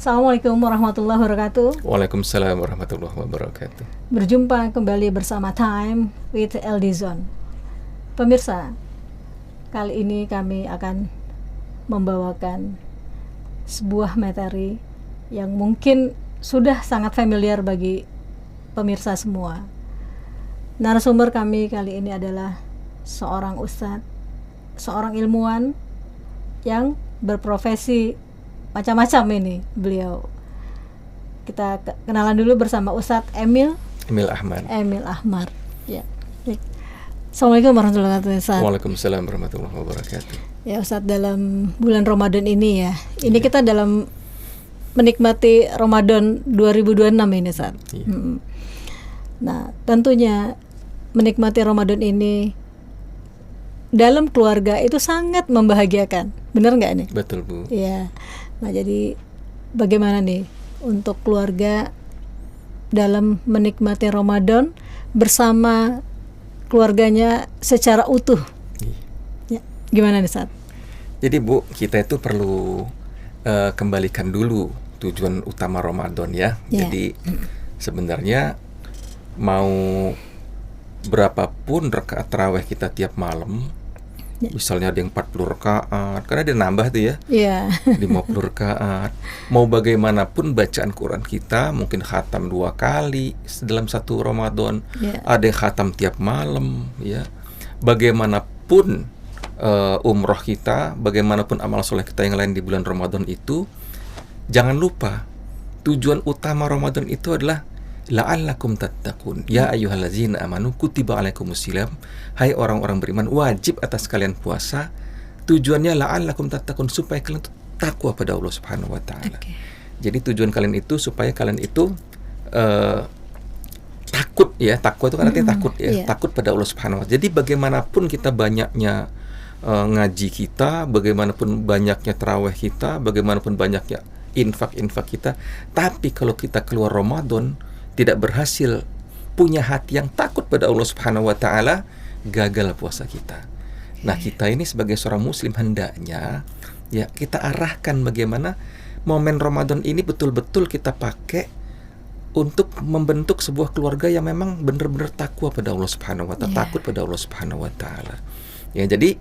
Assalamualaikum warahmatullahi wabarakatuh. Waalaikumsalam warahmatullahi wabarakatuh. Berjumpa kembali bersama Time with Eldizon. Pemirsa, kali ini kami akan membawakan sebuah materi yang mungkin sudah sangat familiar bagi pemirsa semua. Narasumber kami kali ini adalah seorang ustadz, seorang ilmuwan yang berprofesi macam-macam ini beliau. Kita kenalan dulu bersama Ustadz Emil Ahmad. Ya. Assalamualaikum warahmatullahi wabarakatuh. Waalaikumsalam warahmatullahi wabarakatuh. Ya Ustadz, dalam bulan Ramadan ini ya. Ini kita dalam menikmati Ramadan 2026 ini Ustadz. Nah, tentunya menikmati Ramadan ini dalam keluarga itu sangat membahagiakan. Benar nggak nih? Betul, Bu. Iya. Nah, jadi bagaimana nih untuk keluarga dalam menikmati Ramadan bersama keluarganya secara utuh? Ya, gimana nih Sat? Jadi Bu, kita itu perlu kembalikan dulu tujuan utama Ramadan ya. Jadi sebenarnya mau berapapun rakaat tarawih kita tiap malam, misalnya ada yang 40 rakaat, karena dia nambah tuh ya, 50 rakaat. Mau bagaimanapun bacaan Quran kita, mungkin khatam 2 kali dalam satu Ramadan, ada yang khatam tiap malam, ya. Bagaimanapun umroh kita, bagaimanapun amal soleh kita yang lain di bulan Ramadan itu, jangan lupa tujuan utama Ramadan itu adalah la'allakum tattaqun. Ya ayyuhallazina amanu kutiba alaikumusiyam. Hai orang-orang beriman, wajib atas kalian puasa. Tujuannya la'allakum tattaqun, supaya kalian itu takwa pada Allah Subhanahu wa taala. Jadi tujuan kalian itu supaya kalian itu takut ya. Takwa itu kan artinya takut ya. Takut pada Allah Subhanahu wa taala. Jadi bagaimanapun kita banyaknya ngaji kita, bagaimanapun banyaknya tarawih kita, bagaimanapun banyaknya infak kita, tapi kalau kita keluar Ramadan tidak berhasil punya hati yang takut pada Allah Subhanahu wa taala, gagal puasa kita. Nah, kita ini sebagai seorang muslim hendaknya ya kita arahkan bagaimana momen Ramadan ini betul-betul kita pakai untuk membentuk sebuah keluarga yang memang benar-benar takwa pada Allah Subhanahu wa taala, takut pada Allah Subhanahu wa taala. Ya, jadi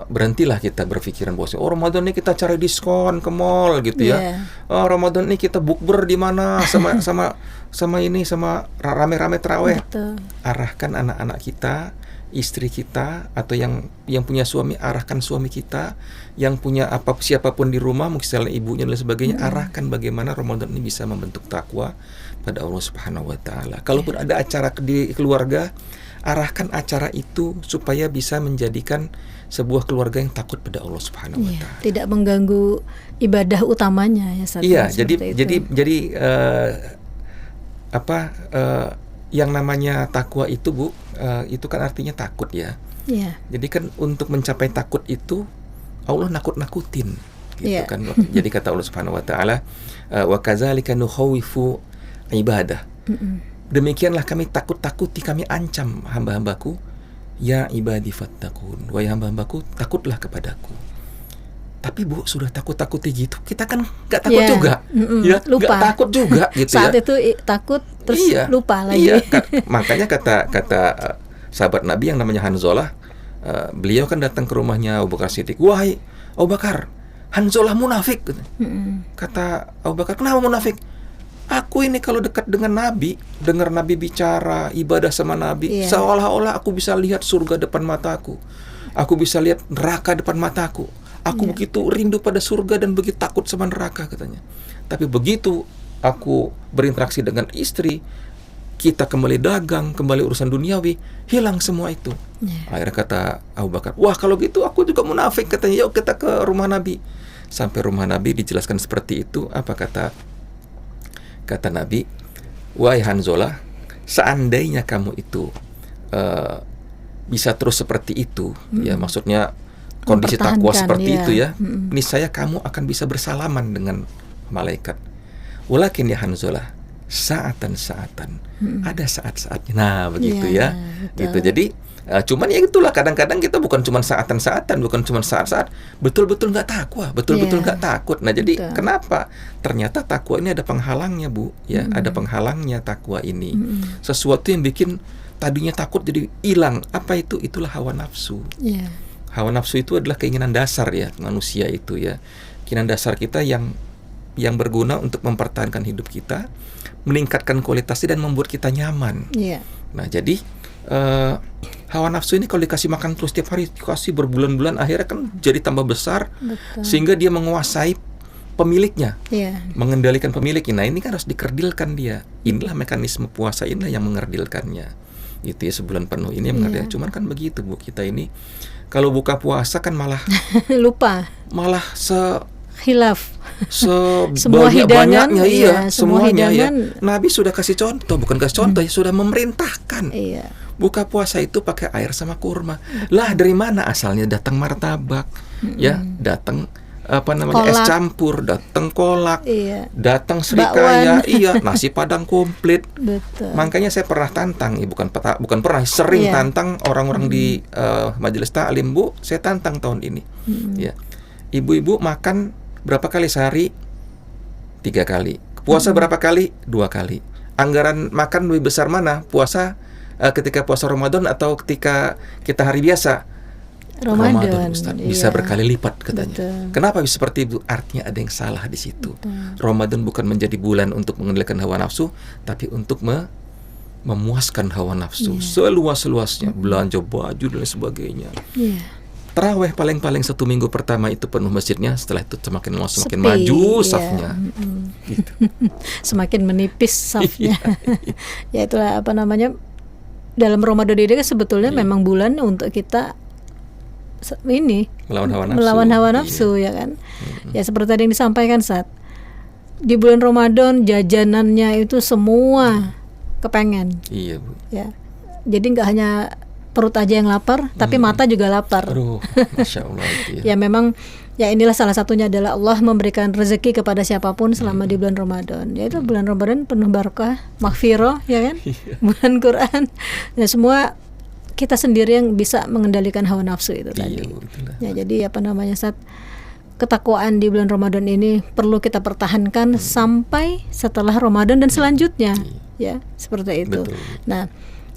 berhentilah kita berpikiran bahwa Ramadan ini kita cari diskon ke mall gitu ya. Ramadan ini kita bukber di mana sama rame-rame tarawih. Arahkan anak-anak kita, istri kita, atau yang punya suami, arahkan suami kita, yang punya siapapun di rumah, mungkin ibunya dan sebagainya, arahkan bagaimana Ramadan ini bisa membentuk takwa pada Allah Subhanahu wa taala. Kalaupun ada acara di keluarga, arahkan acara itu supaya bisa menjadikan sebuah keluarga yang takut pada Allah Subhanahu wa taala. Tidak mengganggu ibadah utamanya ya Ustaz. Iya, jadi yang namanya takwa itu Bu, itu kan artinya takut ya. Jadi kan untuk mencapai takut itu Allah nakut-nakutin gitu kan. Jadi kata Allah Subhanahu wa taala, wa kadzalika nukhawifu ibadah. Demikianlah kami takut-takuti, kami ancam hamba-hambaku. Ya ibadi fattaqun, wahai hamba-hambaku, takutlah kepadaku. Tapi Bu, sudah takut-takuti gitu, kita kan gak takut juga, ya, lupa. Gak takut juga gitu. Saat itu takut terus lupa lagi. Makanya kata sahabat Nabi yang namanya Hanzalah, beliau kan datang ke rumahnya Abu Bakar Siddiq. Wahai Abu Bakar, Hanzalah munafik. Kata Abu Bakar, kenapa munafik? Aku ini kalau dekat dengan Nabi, dengar Nabi bicara, ibadah sama Nabi, seolah-olah aku bisa lihat surga depan mataku. Aku bisa lihat neraka depan mataku. Aku begitu rindu pada surga dan begitu takut sama neraka, katanya. Tapi begitu aku berinteraksi dengan istri, kita kembali dagang, kembali urusan duniawi, hilang semua itu. Akhirnya kata Abu Bakar, wah kalau gitu aku juga munafik, katanya. Yuk kita ke rumah Nabi. Sampai rumah Nabi dijelaskan seperti itu. Apa kata Nabi, wahai Hanzalah, seandainya kamu itu bisa terus seperti itu, ya maksudnya kondisi takwa seperti itu ya, niscaya kamu akan bisa bersalaman dengan malaikat. Walakin ya Hanzalah, saatan, ada saat-saatnya. Nah begitu ya, gitu. Jadi Cuman ya itulah, kadang-kadang kita bukan cuma saatan-saatan, bukan cuma saat-saat, betul-betul nggak takwa, betul-betul nggak takut. Nah jadi kenapa? Ternyata takwa ini ada penghalangnya, Bu. Ya, ada penghalangnya takwa ini. Sesuatu yang bikin tadinya takut jadi hilang. Apa itu? Itulah hawa nafsu. Hawa nafsu itu adalah keinginan dasar ya manusia itu ya. Keinginan dasar kita yang berguna untuk mempertahankan hidup kita, meningkatkan kualitasnya dan membuat kita nyaman. Nah jadi hawa nafsu ini kalau dikasih makan terus tiap hari, dikasih berbulan-bulan, akhirnya kan jadi tambah besar. Sehingga dia menguasai pemiliknya, mengendalikan pemiliknya. Nah ini kan harus dikerdilkan dia. Inilah mekanisme puasa, inilah yang mengerdilkannya. Itu ya, sebulan penuh ini yang mengerdilkan. Cuman kan begitu, Bu, kita ini kalau buka puasa kan malah lupa, malah hilaf. Semua hidangannya, semuanya hidangan, ya. Nabi sudah kasih contoh, bukan kasih contoh, sudah memerintahkan. Buka puasa itu pakai air sama kurma. Lah dari mana asalnya? Datang martabak, ya, datang es campur, datang kolak, datang serikaya, nasi padang komplit. Makanya saya pernah tantang, bukan pernah, sering tantang orang-orang di majelis taklim, Bu. Saya tantang tahun ini, ya. Ibu-ibu makan berapa kali sehari? 3 kali. Puasa berapa kali? 2 kali. Anggaran makan lebih besar mana? Puasa ketika puasa Ramadan atau ketika kita hari biasa? Ramadan, Ustaz. Bisa berkali lipat katanya. Kenapa bisa seperti itu? Artinya ada yang salah di situ. Ramadan bukan menjadi bulan untuk mengendalikan hawa nafsu, tapi untuk memuaskan hawa nafsu seluas-luasnya, belanja baju dan sebagainya. Tarawih paling-paling 1 minggu pertama itu penuh masjidnya, setelah itu semakin maju safnya, gitu. Semakin menipis safnya. Ya itulah dalam Ramadan ini kan sebetulnya memang bulan untuk kita ini melawan hawa nafsu, ya kan. Ya seperti tadi yang disampaikan, saat di bulan Ramadan jajanannya itu semua kepengen. Iya, Bu. Ya. Jadi nggak hanya perut aja yang lapar, tapi mata juga lapar. Aduh, Masya Allah itu ya. Ya memang, ya inilah salah satunya adalah Allah memberikan rezeki kepada siapapun selama di bulan Ramadan. Yaitu bulan Ramadan penuh barakah, maghfirah, ya kan? Bulan Quran. Ya semua kita sendiri yang bisa mengendalikan hawa nafsu itu tadi. Ya jadi saat ketakwaan di bulan Ramadan ini perlu kita pertahankan sampai setelah Ramadan dan selanjutnya. Ya, seperti itu. Betul. Nah,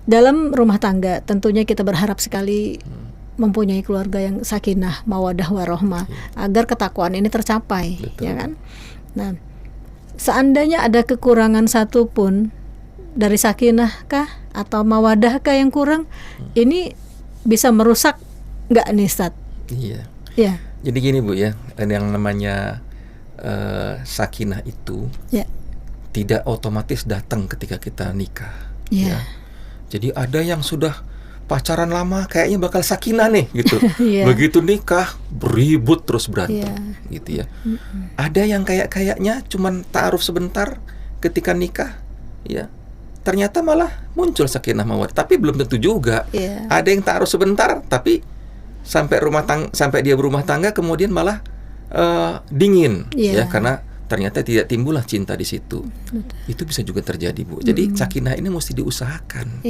dalam rumah tangga tentunya kita berharap sekali mempunyai keluarga yang sakinah, mawadah, warahmah, agar ketakwaan ini tercapai. Betul. Ya kan? Nah, seandainya ada kekurangan satu pun dari sakinah kah atau mawadah kah yang kurang, ini bisa merusak nggak nih, Ustaz? Iya. Ya. Jadi gini, Bu, ya, yang namanya sakinah itu tidak otomatis datang ketika kita nikah. Ya. Jadi ada yang sudah pacaran lama kayaknya bakal sakinah nih gitu. Begitu nikah beribut terus berantem gitu ya. Ada yang kayaknya cuman ta'aruf sebentar ketika nikah, ya. Ternyata malah muncul sakinah mawaddah, tapi belum tentu juga. Ada yang ta'aruf sebentar tapi sampai dia berumah tangga kemudian malah dingin, ya, karena ternyata tidak timbullah cinta di situ. Itu bisa juga terjadi, Bu. Jadi sakinah ini mesti diusahakan.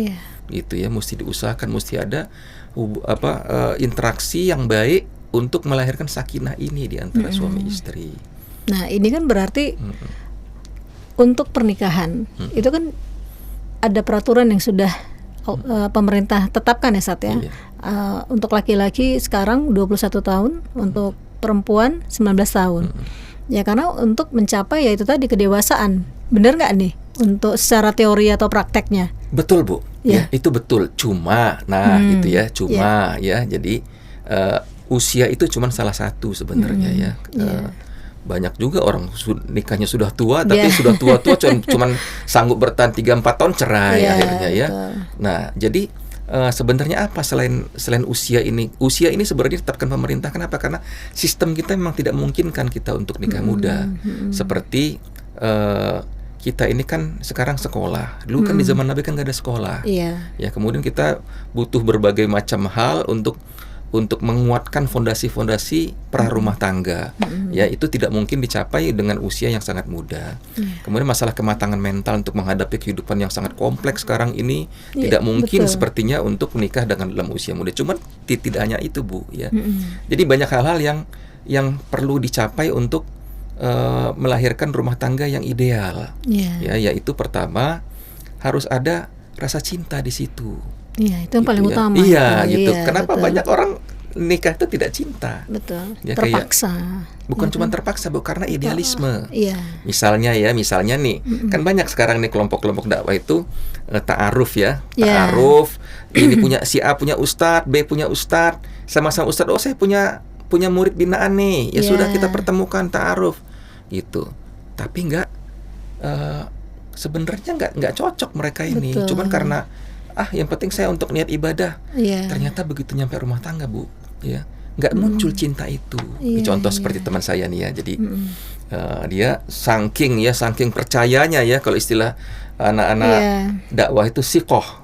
Gitu ya, mesti diusahakan, mesti ada interaksi yang baik untuk melahirkan sakinah ini di antara suami istri. Nah, ini kan berarti untuk pernikahan itu kan ada peraturan yang sudah pemerintah tetapkan, ya, Sat, ya. Untuk laki-laki sekarang 21 tahun, untuk perempuan 19 tahun. Ya karena untuk mencapai ya itu tadi kedewasaan. Benar nggak nih untuk secara teori atau prakteknya? Betul, Bu. Ya, itu betul. Cuma itu ya, ya. Jadi usia itu cuma salah satu sebenarnya ya. Banyak juga orang nikahnya sudah tua, tapi sudah tua-tua cuman sanggup bertahan 3-4 tahun cerai akhirnya ya. Betul. Nah, jadi sebenarnya apa selain usia ini? Usia ini sebenarnya ditetapkan pemerintah. Kenapa? Karena sistem kita memang tidak memungkinkan kita untuk nikah muda. Seperti kita ini kan sekarang sekolah. Dulu kan di zaman Nabi kan nggak ada sekolah. Ya kemudian kita butuh berbagai macam hal untuk untuk menguatkan fondasi-fondasi pra rumah tangga. Ya, itu tidak mungkin dicapai dengan usia yang sangat muda. Kemudian masalah kematangan mental untuk menghadapi kehidupan yang sangat kompleks sekarang ini tidak mungkin sepertinya untuk menikah dengan dalam usia muda. Cuman tidak hanya itu, Bu, ya. Jadi banyak hal-hal yang perlu dicapai untuk melahirkan rumah tangga yang ideal. Ya, yaitu pertama harus ada rasa cinta di situ. Iya, itu yang gitu paling utama. Iya, gitu. Iya, Kenapa betul. banyak orang nikah itu tidak cinta? Betul. Ya, Terpaksa. Bukan cuma terpaksa, Bu, karena idealisme. Iya. Misalnya nih, kan banyak sekarang nih kelompok-kelompok dakwah itu ta'aruf ya. Ta'aruf, ini punya si A punya ustadz, B punya ustadz, sama-sama ustadz. Oh, saya punya murid binaan nih. Ya sudah, kita pertemukan ta'aruf gitu. Tapi sebenarnya nggak cocok mereka ini. Betul. Cuman karena yang penting saya untuk niat ibadah. Ternyata begitu nyampe rumah tangga, Bu, ya nggak muncul cinta itu. Contoh seperti teman saya nih ya. Jadi dia saking percayanya ya, kalau istilah anak-anak dakwah itu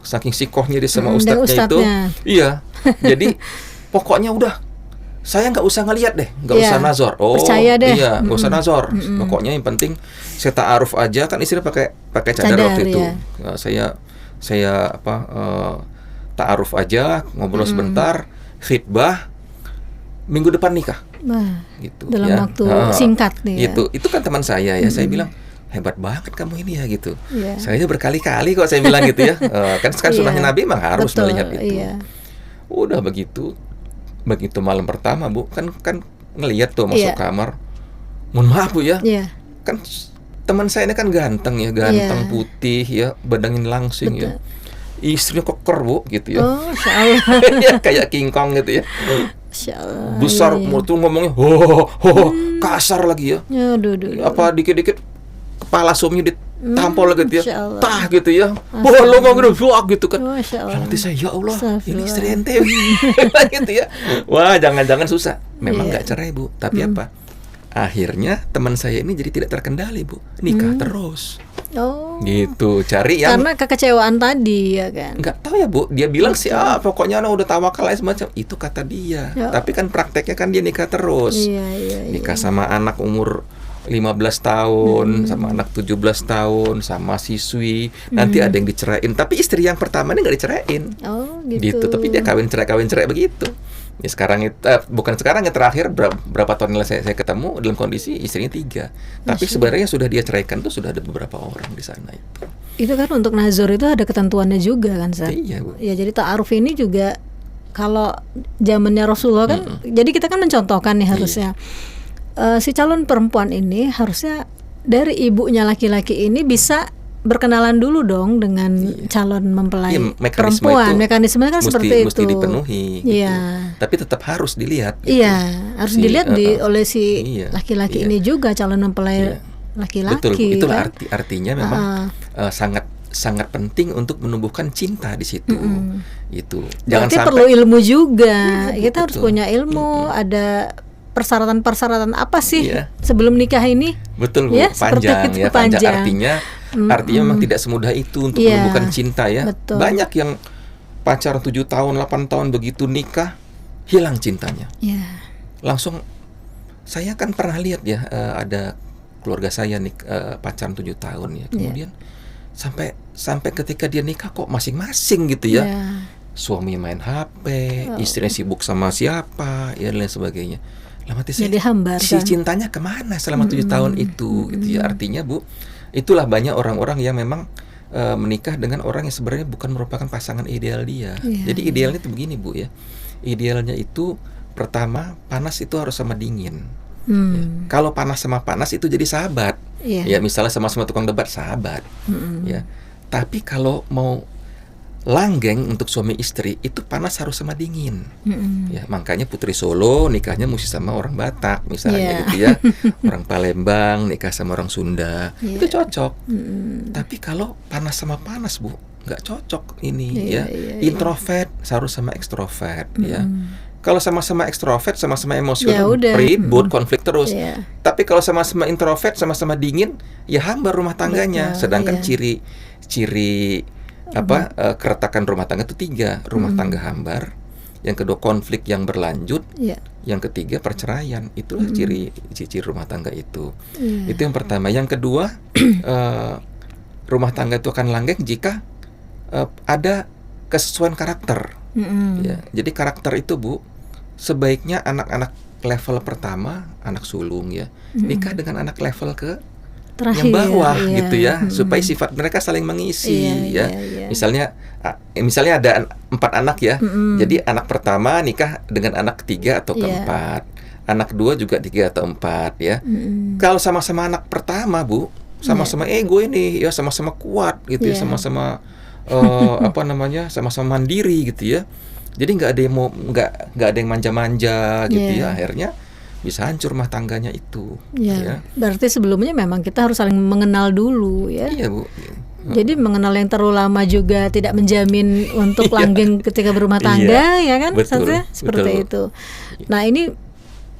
saking sikohnya dia sama ustadznya itu. Iya. Jadi pokoknya udah, saya nggak usah ngelihat deh, nggak usah nazar. Oh, percaya deh. Iya, nggak usah nazar. Pokoknya yang penting saya ta'aruf aja, kan istilah pakai cadar waktu itu. Saya ta'aruf aja, ngobrol sebentar, khitbah, minggu depan nikah. Gitu dalam waktu singkat nih. Gitu. Itu kan teman saya ya. Saya bilang, hebat banget kamu ini ya gitu. Saya berkali-kali kok saya bilang gitu ya. Kan sunnahnya Nabi memang harus melihat itu. Udah begitu malam pertama, Bu, kan ngelihat tuh masuk kamar. Mohon maaf, Bu ya. Kan teman saya ini kan ganteng ya, putih ya, badannya langsing ya. Istrinya keker, Bu, gitu ya. Oh, insyaallah. Ya, kayak King Kong gitu ya. Insyaallah. Besar, tuh ngomongnya kasar lagi ya. Apa dikit-dikit kepala suaminya ditampol gitu ya. Tah gitu ya. Wah, lo mau gitu kan. Nanti saya, ya Allah, ini istri ente gitu ya. Wah, jangan-jangan susah. Memang nggak cerai, Bu, tapi apa? Akhirnya teman saya ini jadi tidak terkendali, Bu, nikah terus. Gitu, cari yang karena kekecewaan tadi ya kan. Nggak tahu ya, Bu, dia bilang sih pokoknya udah tawakal aja semacam itu kata dia. Tapi kan prakteknya kan dia nikah terus. Nikah sama anak umur 15 tahun, sama anak 17 tahun, sama siswi. Nanti ada yang diceraiin, tapi istri yang pertama ini nggak diceraiin. Gitu. Tapi dia kawin cerai begitu. Ya sekarang itu bukan sekarang ya, terakhir berapa tahun yang saya ketemu dalam kondisi istrinya 3. Tapi sebenarnya sudah dia ceraikan tuh sudah ada beberapa orang di sana itu. Itu kan untuk nazar itu ada ketentuannya juga kan, Sat? Iya, Bu. Ya, jadi ta'aruf ini juga kalau zamannya Rasulullah kan, jadi kita kan mencontohkan nih harusnya si calon perempuan ini harusnya dari ibunya laki-laki ini bisa berkenalan dulu dong dengan calon mempelai perempuan. Mekanismenya kan seperti itu. Mesti dipenuhi. Gitu. Tapi tetap harus dilihat. Gitu. Harus dilihat oleh si laki-laki ini juga, calon mempelai laki-laki. Betul. Itulah kan? artinya memang sangat penting untuk menumbuhkan cinta di situ. Itu. Jangan berarti sampai perlu ilmu juga. Kita harus punya ilmu. Ada persyaratan apa sih sebelum nikah ini? Betul, Bu. Panjang. Artinya memang tidak semudah itu untuk menumbuhkan cinta ya. Betul. Banyak yang pacaran 7 tahun, 8 tahun, begitu nikah hilang cintanya. Langsung, saya kan pernah lihat ya, ada keluarga saya pacaran 7 tahun ya. Kemudian sampai ketika dia nikah kok masing-masing gitu ya. Suami main HP, istrinya sibuk sama siapa, ya dan lain sebagainya. Jadi hambar, si cintanya kemana selama 7 tahun itu gitu ya. Artinya, Bu, itulah banyak orang-orang yang memang menikah dengan orang yang sebenarnya bukan merupakan pasangan ideal dia. Jadi idealnya itu begini, Bu ya. Idealnya itu pertama, panas itu harus sama dingin. Ya. Kalau panas sama panas itu jadi sahabat. Ya, misalnya sama-sama tukang debat, sahabat. Ya. Tapi kalau mau langgeng untuk suami istri itu panas harus sama dingin. Ya, makanya Putri Solo nikahnya mesti sama orang Batak misalnya gitu ya. Orang Palembang nikah sama orang Sunda. Itu cocok. Tapi kalau panas sama panas, Bu, nggak cocok ini ya. Introvert harus sama ekstrovert ya. Kalau sama-sama ekstrovert, sama-sama emosional, ribut, konflik terus. Tapi kalau sama-sama introvert, sama-sama dingin, ya hambar rumah tangganya. Sedangkan ciri keretakan rumah tangga itu 3. Rumah tangga hambar, Yang kedua konflik yang berlanjut. Yeah. Yang ketiga perceraian. Itulah ciri rumah tangga itu. Yeah. Itu yang pertama. Yang kedua, rumah tangga itu akan langgeng jika ada kesesuaian karakter. Ya, jadi karakter itu Bu, sebaiknya anak-anak level pertama, anak sulung ya, nikah dengan anak level terakhir, yang bawah gitu ya, supaya sifat mereka saling mengisi ya. Misalnya ada 4 anak ya, jadi anak pertama nikah dengan anak ketiga atau keempat, anak 2 juga 3 atau 4 ya. Kalau sama-sama anak pertama Bu, sama-sama ego ini ya, sama-sama kuat gitu ya, sama-sama sama-sama mandiri gitu ya. Jadi nggak ada yang manja-manja gitu ya. Akhirnya bisa hancur rumah tangganya itu. Ya. Berarti sebelumnya memang kita harus saling mengenal dulu ya. Iya Bu. Jadi mengenal yang terlalu lama juga tidak menjamin untuk langgeng ketika berumah tangga ya kan? Betul, seperti itu. Nah ini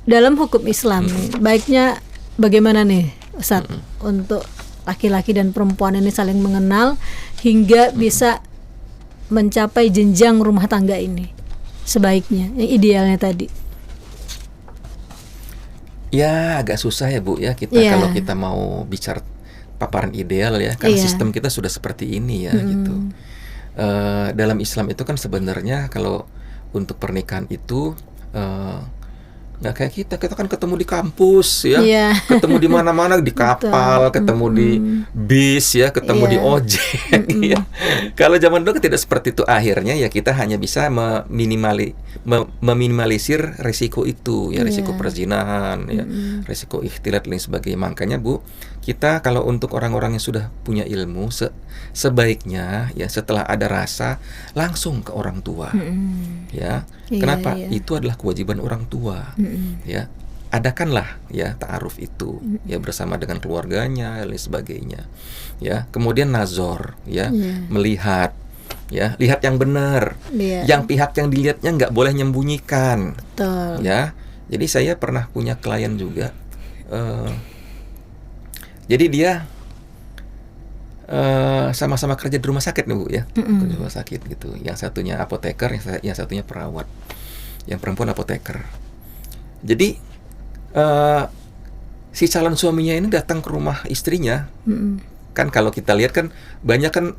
dalam hukum Islam baiknya bagaimana nih Ustaz untuk laki-laki dan perempuan ini saling mengenal hingga bisa mencapai jenjang rumah tangga ini sebaiknya, yang idealnya tadi. Ya agak susah ya Bu ya kita kalau kita mau bicara paparan ideal ya, karena sistem kita sudah seperti ini ya gitu. Dalam Islam itu kan sebenarnya kalau untuk pernikahan itu nggak kayak kita kan ketemu di kampus ya, ketemu di mana-mana, di kapal, ketemu di bis ya, ketemu di ojek ya. Kalau zaman dulu tidak seperti itu, akhirnya ya kita hanya bisa meminimalisir risiko itu ya, risiko perzinahan ya, risiko ikhtilat dan sebagainya. Makanya Bu, kita kalau untuk orang-orang yang sudah punya ilmu sebaiknya ya setelah ada rasa langsung ke orang tua ya. Kenapa? Itu adalah kewajiban orang tua ya. Adakanlah ya ta'aruf itu ya bersama dengan keluarganya dan sebagainya ya. Kemudian nazor ya, melihat ya, lihat yang benar. Yang pihak yang dilihatnya nggak boleh menyembunyikan. Betul. Ya. Jadi saya pernah punya klien juga. Jadi dia sama-sama kerja di rumah sakit nih Bu ya, di rumah sakit gitu. Yang satunya apoteker, yang satunya perawat. Yang perempuan apoteker. Jadi si calon suaminya ini datang ke rumah istrinya. Kan kalau kita lihat kan banyak kan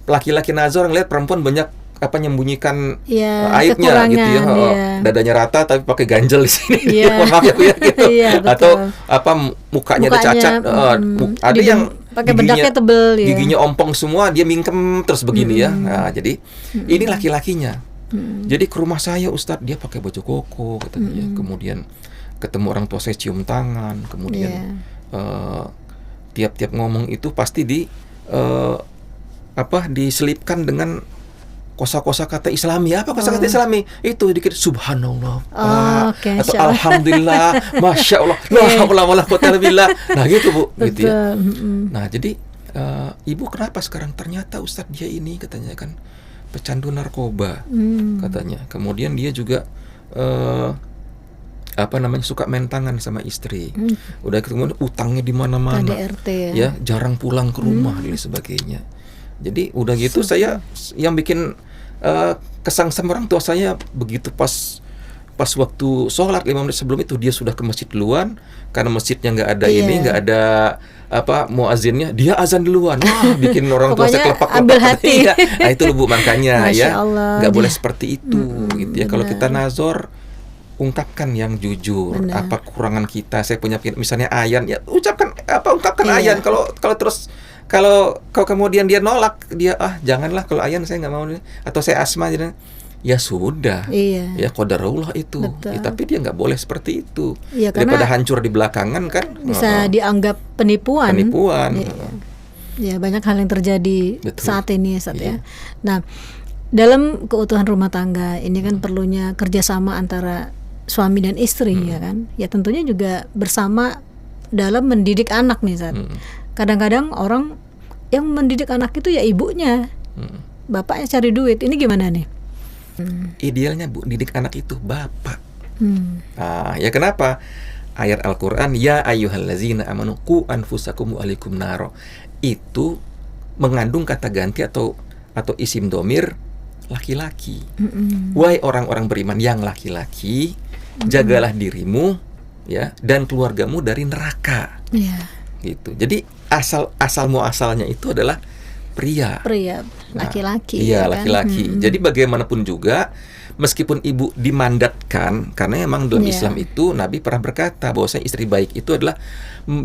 laki-laki nazar ngelihat perempuan banyak menyembunyikan aibnya gitu ya. Dadanya rata tapi pakai ganjel di sini. Maaf ya Bu ya gitu. Atau mukanya ada cacat. Ada yang pakai bedaknya tebel ya. Giginya ompong semua, dia mingkem terus begini ya. Nah, jadi ini laki-lakinya. Jadi ke rumah saya Ustadz, dia pakai baju koko katanya. Kemudian ketemu orang tua saya cium tangan. Kemudian tiap-tiap ngomong itu pasti diselipkan dengan kosa-kosa kata Islami. Apa kosa kata Islami? Itu dikit subhanallah, atau alhamdulillah, masya Allah, la haula wala quwwata illa billah. Nah gitu Bu, gitu ya. Nah jadi ibu kenapa sekarang? Ternyata Ustadz dia ini katanya kan pecandu narkoba katanya. Kemudian dia juga suka main tangan sama istri. Udah kemudian utangnya di mana-mana. KDRT ya, jarang pulang ke rumah dan sebagainya. Jadi udah gitu saya yang bikin kesangsem orang tua saya begitu pas waktu sholat 5 menit sebelum itu dia sudah ke masjid duluan, karena masjidnya nggak ada nggak ada muazinnya, dia azan duluan. Wah, bikin orang tua saya kelepak-kelepak. Nah itu Bu makanya ya nggak boleh seperti itu gitu ya. Kalau kita nazar, ungkapkan yang jujur. Apa kekurangan kita, saya punya misalnya ayan ya, ungkapkan ayan. Kalau kemudian dia nolak, dia janganlah, kalau ayan saya nggak mau, atau saya asma aja, ya sudah, ya qadarullah itu. Ya, tapi dia nggak boleh seperti itu. Daripada hancur di belakangan kan bisa dianggap penipuan. Ya banyak hal yang terjadi saat ini ya. Nah dalam keutuhan rumah tangga ini kan perlunya kerjasama antara suami dan istri ya kan. Ya tentunya juga bersama dalam mendidik anak nih Zat. Kadang-kadang orang yang mendidik anak itu ya ibunya, bapaknya cari duit. Ini gimana nih? Idealnya Bu, didik anak itu bapak. Ya kenapa? Ayat Al-Quran, ya ayyuhallazina amanu qu anfusakum wa ahlikum naro, itu mengandung kata ganti atau isim domir laki-laki. Wahai orang-orang beriman yang laki-laki, jagalah dirimu ya dan keluargamu dari neraka. Gitu. Jadi asal muasalnya itu adalah pria, laki-laki. Iya, laki-laki. Jadi bagaimanapun juga, meskipun ibu dimandatkan, karena memang dalam Islam itu Nabi pernah berkata bahwa istri baik itu adalah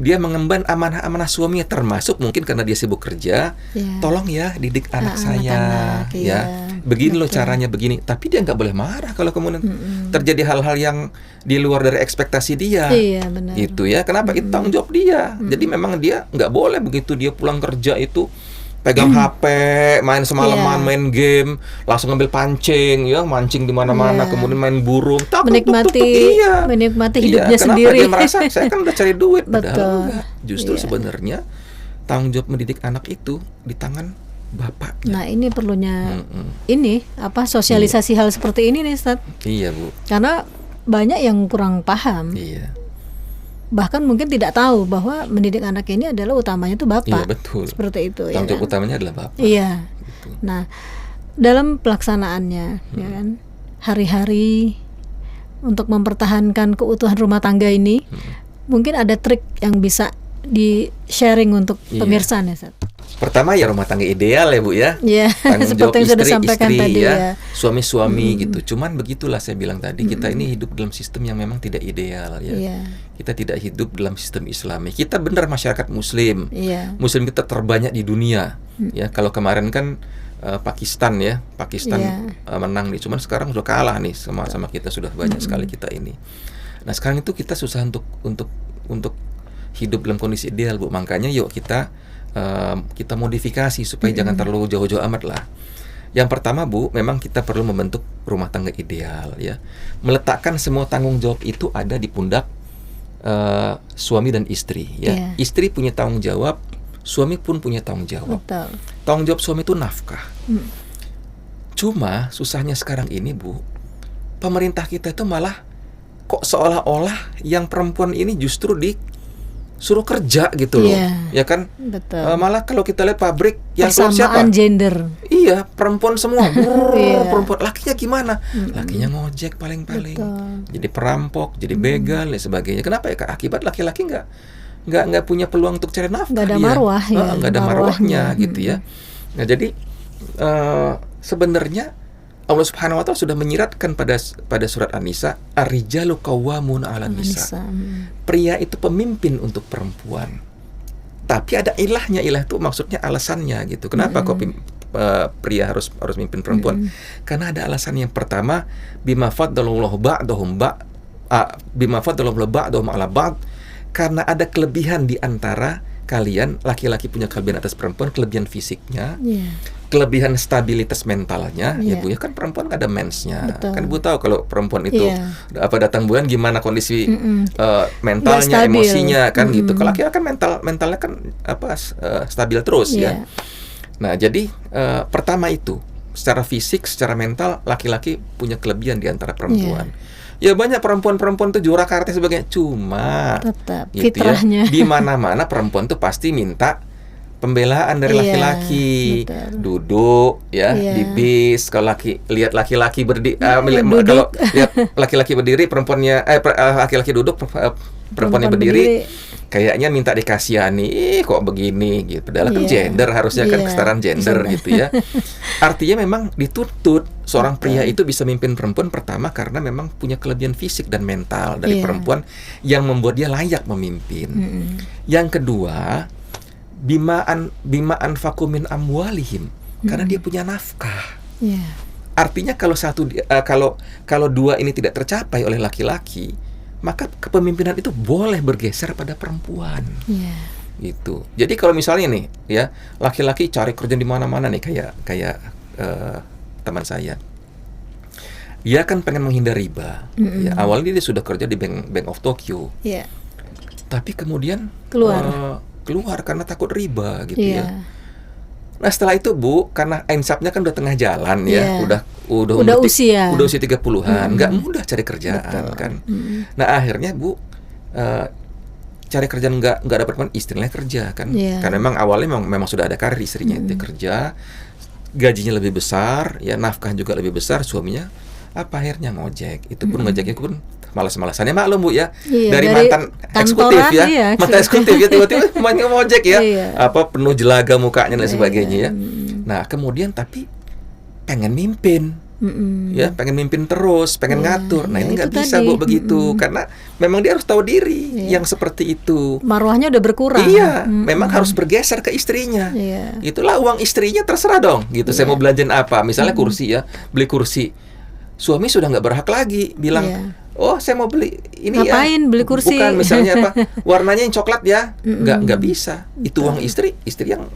dia mengemban amanah-amanah suaminya, termasuk mungkin karena dia sibuk kerja, tolong ya didik anak saya, begini loh caranya begini. Tapi dia nggak boleh marah kalau kemudian terjadi hal-hal yang di luar dari ekspektasi dia. Benar. Gitu ya. Kenapa? Itu tanggung jawab dia. Jadi memang dia nggak boleh begitu dia pulang kerja itu pegang HP, main semalaman, main game, langsung ngambil pancing, ya mancing di mana-mana, kemudian main burung, menikmati hidupnya sendiri. Kenapa dia merasa saya kan udah cari duit, padahal enggak. Justru sebenarnya tanggung jawab mendidik anak itu di tangan bapak. Nah ini perlunya sosialisasi hal seperti ini nih, Ustaz. Iya, Bu. Karena banyak yang kurang paham. Iya. Bahkan mungkin tidak tahu bahwa mendidik anak ini adalah utamanya itu bapak. Iya, betul. Seperti itu. Tanggung jawab utamanya adalah bapak. Iya. Gitu. Nah, dalam pelaksanaannya, ya kan, hari-hari untuk mempertahankan keutuhan rumah tangga ini, mungkin ada trik yang bisa di-sharing untuk pemirsa nih, Ustaz. Pertama ya rumah tangga ideal ya Bu ya. Tanggung jawab istri ya, suami-suami gitu. Cuman begitulah saya bilang tadi, kita ini hidup dalam sistem yang memang tidak ideal ya. Kita tidak hidup dalam sistem Islami. Kita benar masyarakat Muslim. Muslim kita terbanyak di dunia. Ya kalau kemarin kan Pakistan menang nih. Cuman sekarang sudah kalah nih sama kita, sudah banyak sekali kita ini. Nah sekarang itu kita susah untuk hidup dalam kondisi ideal Bu. Makanya yuk kita modifikasi supaya jangan terlalu jauh-jauh amat lah. Yang pertama Bu, memang kita perlu membentuk rumah tangga ideal ya. Meletakkan semua tanggung jawab itu ada di pundak suami dan istri ya. Istri punya tanggung jawab, suami pun punya tanggung jawab. Betul. Tanggung jawab suami itu nafkah. Cuma susahnya sekarang ini Bu, pemerintah kita itu malah kok seolah-olah yang perempuan ini justru suruh kerja gitu loh, ya kan? Betul. Malah kalau kita lihat pabrik yang keluar siapa? Gender. Iya, perempuan semua. Perempuan, lakinya gimana? Lakinya ngojek paling-paling. Jadi perampok, jadi begal dan sebagainya. Kenapa ya? Akibat laki-laki nggak punya peluang untuk cari nafkah. Nggak ada marwah ya. Nggak ada marwahnya gitu ya. Nah jadi sebenarnya Allah Subhanahu wa Ta'ala sudah menyiratkan pada surat An-Nisa, ar-rijalu qawwamun 'alan nisa. Pria itu pemimpin untuk perempuan. Tapi ada ilahnya, ilah itu maksudnya alasannya gitu. Kenapa kok pria harus memimpin perempuan? Karena ada alasan. Yang pertama, bima faddalallahu ba'dahum ala ba'd, karena ada kelebihan di antara kalian. Laki-laki punya kelebihan atas perempuan, kelebihan fisiknya, kelebihan stabilitas mentalnya, ya Bu ya, kan perempuan ada mensnya. Kan Ibu tahu kalau perempuan itu datang bulan gimana kondisi mentalnya, emosinya kan gitu. Kalau laki-laki kan mentalnya kan stabil terus ya. Nah, jadi pertama itu secara fisik, secara mental laki-laki punya kelebihan di antara perempuan. Ya banyak perempuan itu juara karate sebagainya, cuma tetap gitu fitrahnya. Ya, di mana-mana perempuan tuh pasti minta pembelaan dari laki-laki, duduk ya di bis. Kalau lihat laki-laki berdiri, kalau lihat laki-laki berdiri, laki-laki duduk, perempuannya berdiri, kayaknya minta dikasihani, kok begini gitu. Padahal kan gender, harusnya kan kesetaraan gender gitu ya. Artinya memang dituntut seorang pria itu bisa memimpin perempuan, pertama karena memang punya kelebihan fisik dan mental dari perempuan yang membuat dia layak memimpin. Yang kedua, bima anfaqu min amwalihim, karena dia punya nafkah. Artinya kalau dua ini tidak tercapai oleh laki-laki, maka kepemimpinan itu boleh bergeser pada perempuan. Gitu. Jadi kalau misalnya nih ya, laki-laki cari kerja di mana-mana nih, kayak teman saya. Dia kan pengen menghindar riba. Ya, awalnya dia sudah kerja di Bank of Tokyo. Tapi kemudian keluar karena takut riba gitu ya. Nah setelah itu Bu, karena insafnya kan udah tengah jalan ya, udah usia 30-an, nggak mudah cari kerjaan kan. Nah akhirnya Bu cari kerjaan nggak dapat, istrinya kerja kan, karena memang awalnya memang sudah ada karir istrinya, itu kerja gajinya lebih besar, ya nafkah juga lebih besar, suaminya apa akhirnya ngojek. Itu pun ngojeknya pun malas-malasannya, maklum Bu ya. Dari mantan eksekutif ya, iya, mantan eksekutif ya, tiba-tiba main ngojek ya. Iya. Apa penuh jelaga mukanya dan sebagainya ya. Nah, kemudian tapi pengen mimpin. Ya, pengen mimpin terus, pengen ngatur. Nah, ini nggak bisa Bu begitu, karena memang dia harus tahu diri yang seperti itu. Marwahnya udah berkurang. Iya, memang harus bergeser ke istrinya. Itulah uang istrinya, terserah dong gitu. Saya mau belanjain apa, misalnya kursi ya, beli kursi. Suami sudah nggak berhak lagi bilang, oh saya mau beli ini. Ngapain ya beli kursi? Bukan, misalnya apa, warnanya yang coklat ya. Nggak bisa. Itu uang istri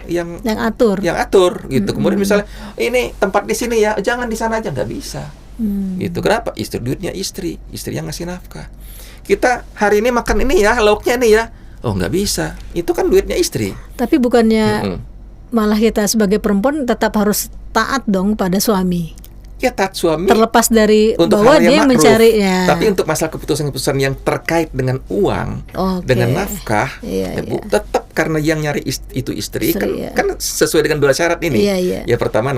yang atur gitu. Kemudian misalnya ini tempat di sini ya, jangan di sana aja, nggak bisa. Gitu. Kenapa? Duitnya istri yang ngasih nafkah. Kita hari ini makan ini ya, lauknya ini ya. Oh, nggak bisa. Itu kan duitnya istri. Tapi bukannya malah kita sebagai perempuan tetap harus taat dong pada suami. Ya, taat suami terlepas dari untuk bahwa dia mencarinya. Tapi untuk masalah keputusan-keputusan yang terkait dengan uang, dengan nafkah, Bu, tetap karena yang nyari itu istri kan sesuai dengan 2 syarat ini. Ya pertama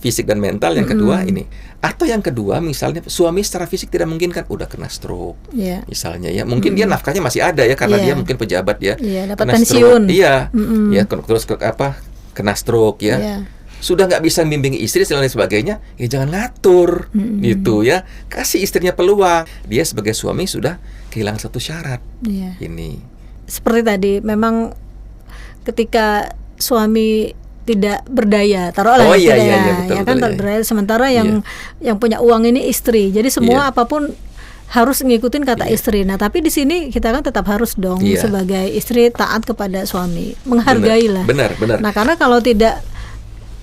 fisik dan mental, yang kedua ini. Atau yang kedua misalnya suami secara fisik tidak mungkin kan, udah kena stroke. Misalnya ya, mungkin dia nafkahnya masih ada ya karena dia mungkin pejabat ya. Dapat pensiun. Ya terus kena stroke ya. Sudah nggak bisa membimbing istri dan lain sebagainya, ya jangan ngatur gitu ya. Kasih istrinya peluang. Dia sebagai suami sudah kehilangan satu syarat. Ini seperti tadi, memang ketika suami tidak berdaya, taruhlah berdaya, sementara yang punya uang ini istri. Jadi semua apapun harus ngikutin kata istri. Nah, tapi di sini kita kan tetap harus dong sebagai istri taat kepada suami, menghargailah. Benar. Nah, karena kalau tidak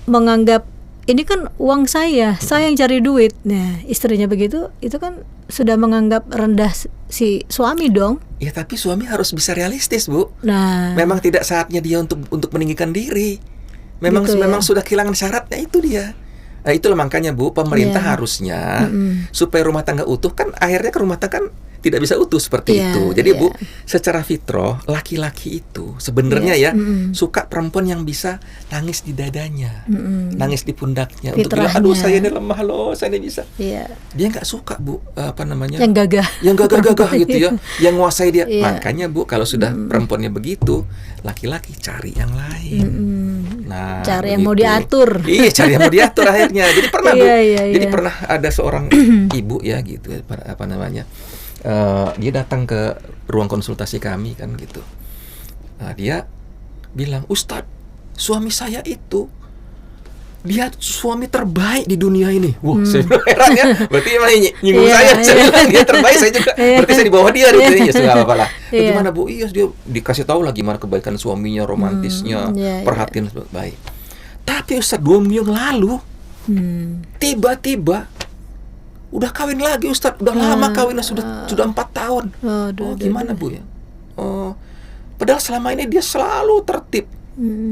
menganggap ini kan uang saya yang cari duit. Nah, istrinya begitu, itu kan sudah menganggap rendah si suami dong. Ya, tapi suami harus bisa realistis, Bu. Nah, memang tidak saatnya dia untuk meninggikan diri. Memang gitu memang sudah kehilangan syaratnya, itu dia. Nah, itulah makanya Bu, pemerintah harusnya supaya rumah tangga utuh, kan akhirnya ke rumah tangga kan tidak bisa utuh seperti itu. Jadi Bu, secara fitrah laki-laki itu sebenarnya suka perempuan yang bisa nangis di dadanya, nangis di pundaknya, untuk bilang, aduh saya ini lemah loh, saya ini bisa. Dia nggak suka Bu, yang gagah gitu ya, yang nguasai dia. Makanya Bu, kalau sudah perempuannya begitu, laki-laki cari yang lain. Nah, cari yang mau diatur. Iya, cari yang mau diatur akhirnya. Jadi pernah Bu, jadi pernah ada seorang ibu ya gitu, dia datang ke ruang konsultasi kami kan gitu. Nah, dia bilang, Ustadz, suami saya itu dia suami terbaik di dunia ini. Wah, saya heran ya. Berarti emang nyinggung saya. Saya bilang dia terbaik, saya juga. Berarti saya di bawah dia. Ya sudah apa-apa lah. Gimana Bu? Iya, dia dikasih tahu lah gimana kebaikan suaminya, romantisnya, perhatian baik. Tapi Ustadz, 2 minggu yang lalu tiba-tiba udah kawin lagi Ustadz, udah lama kawinnya, sudah 4 tahun. Gimana Bu ya? Padahal selama ini dia selalu tertib,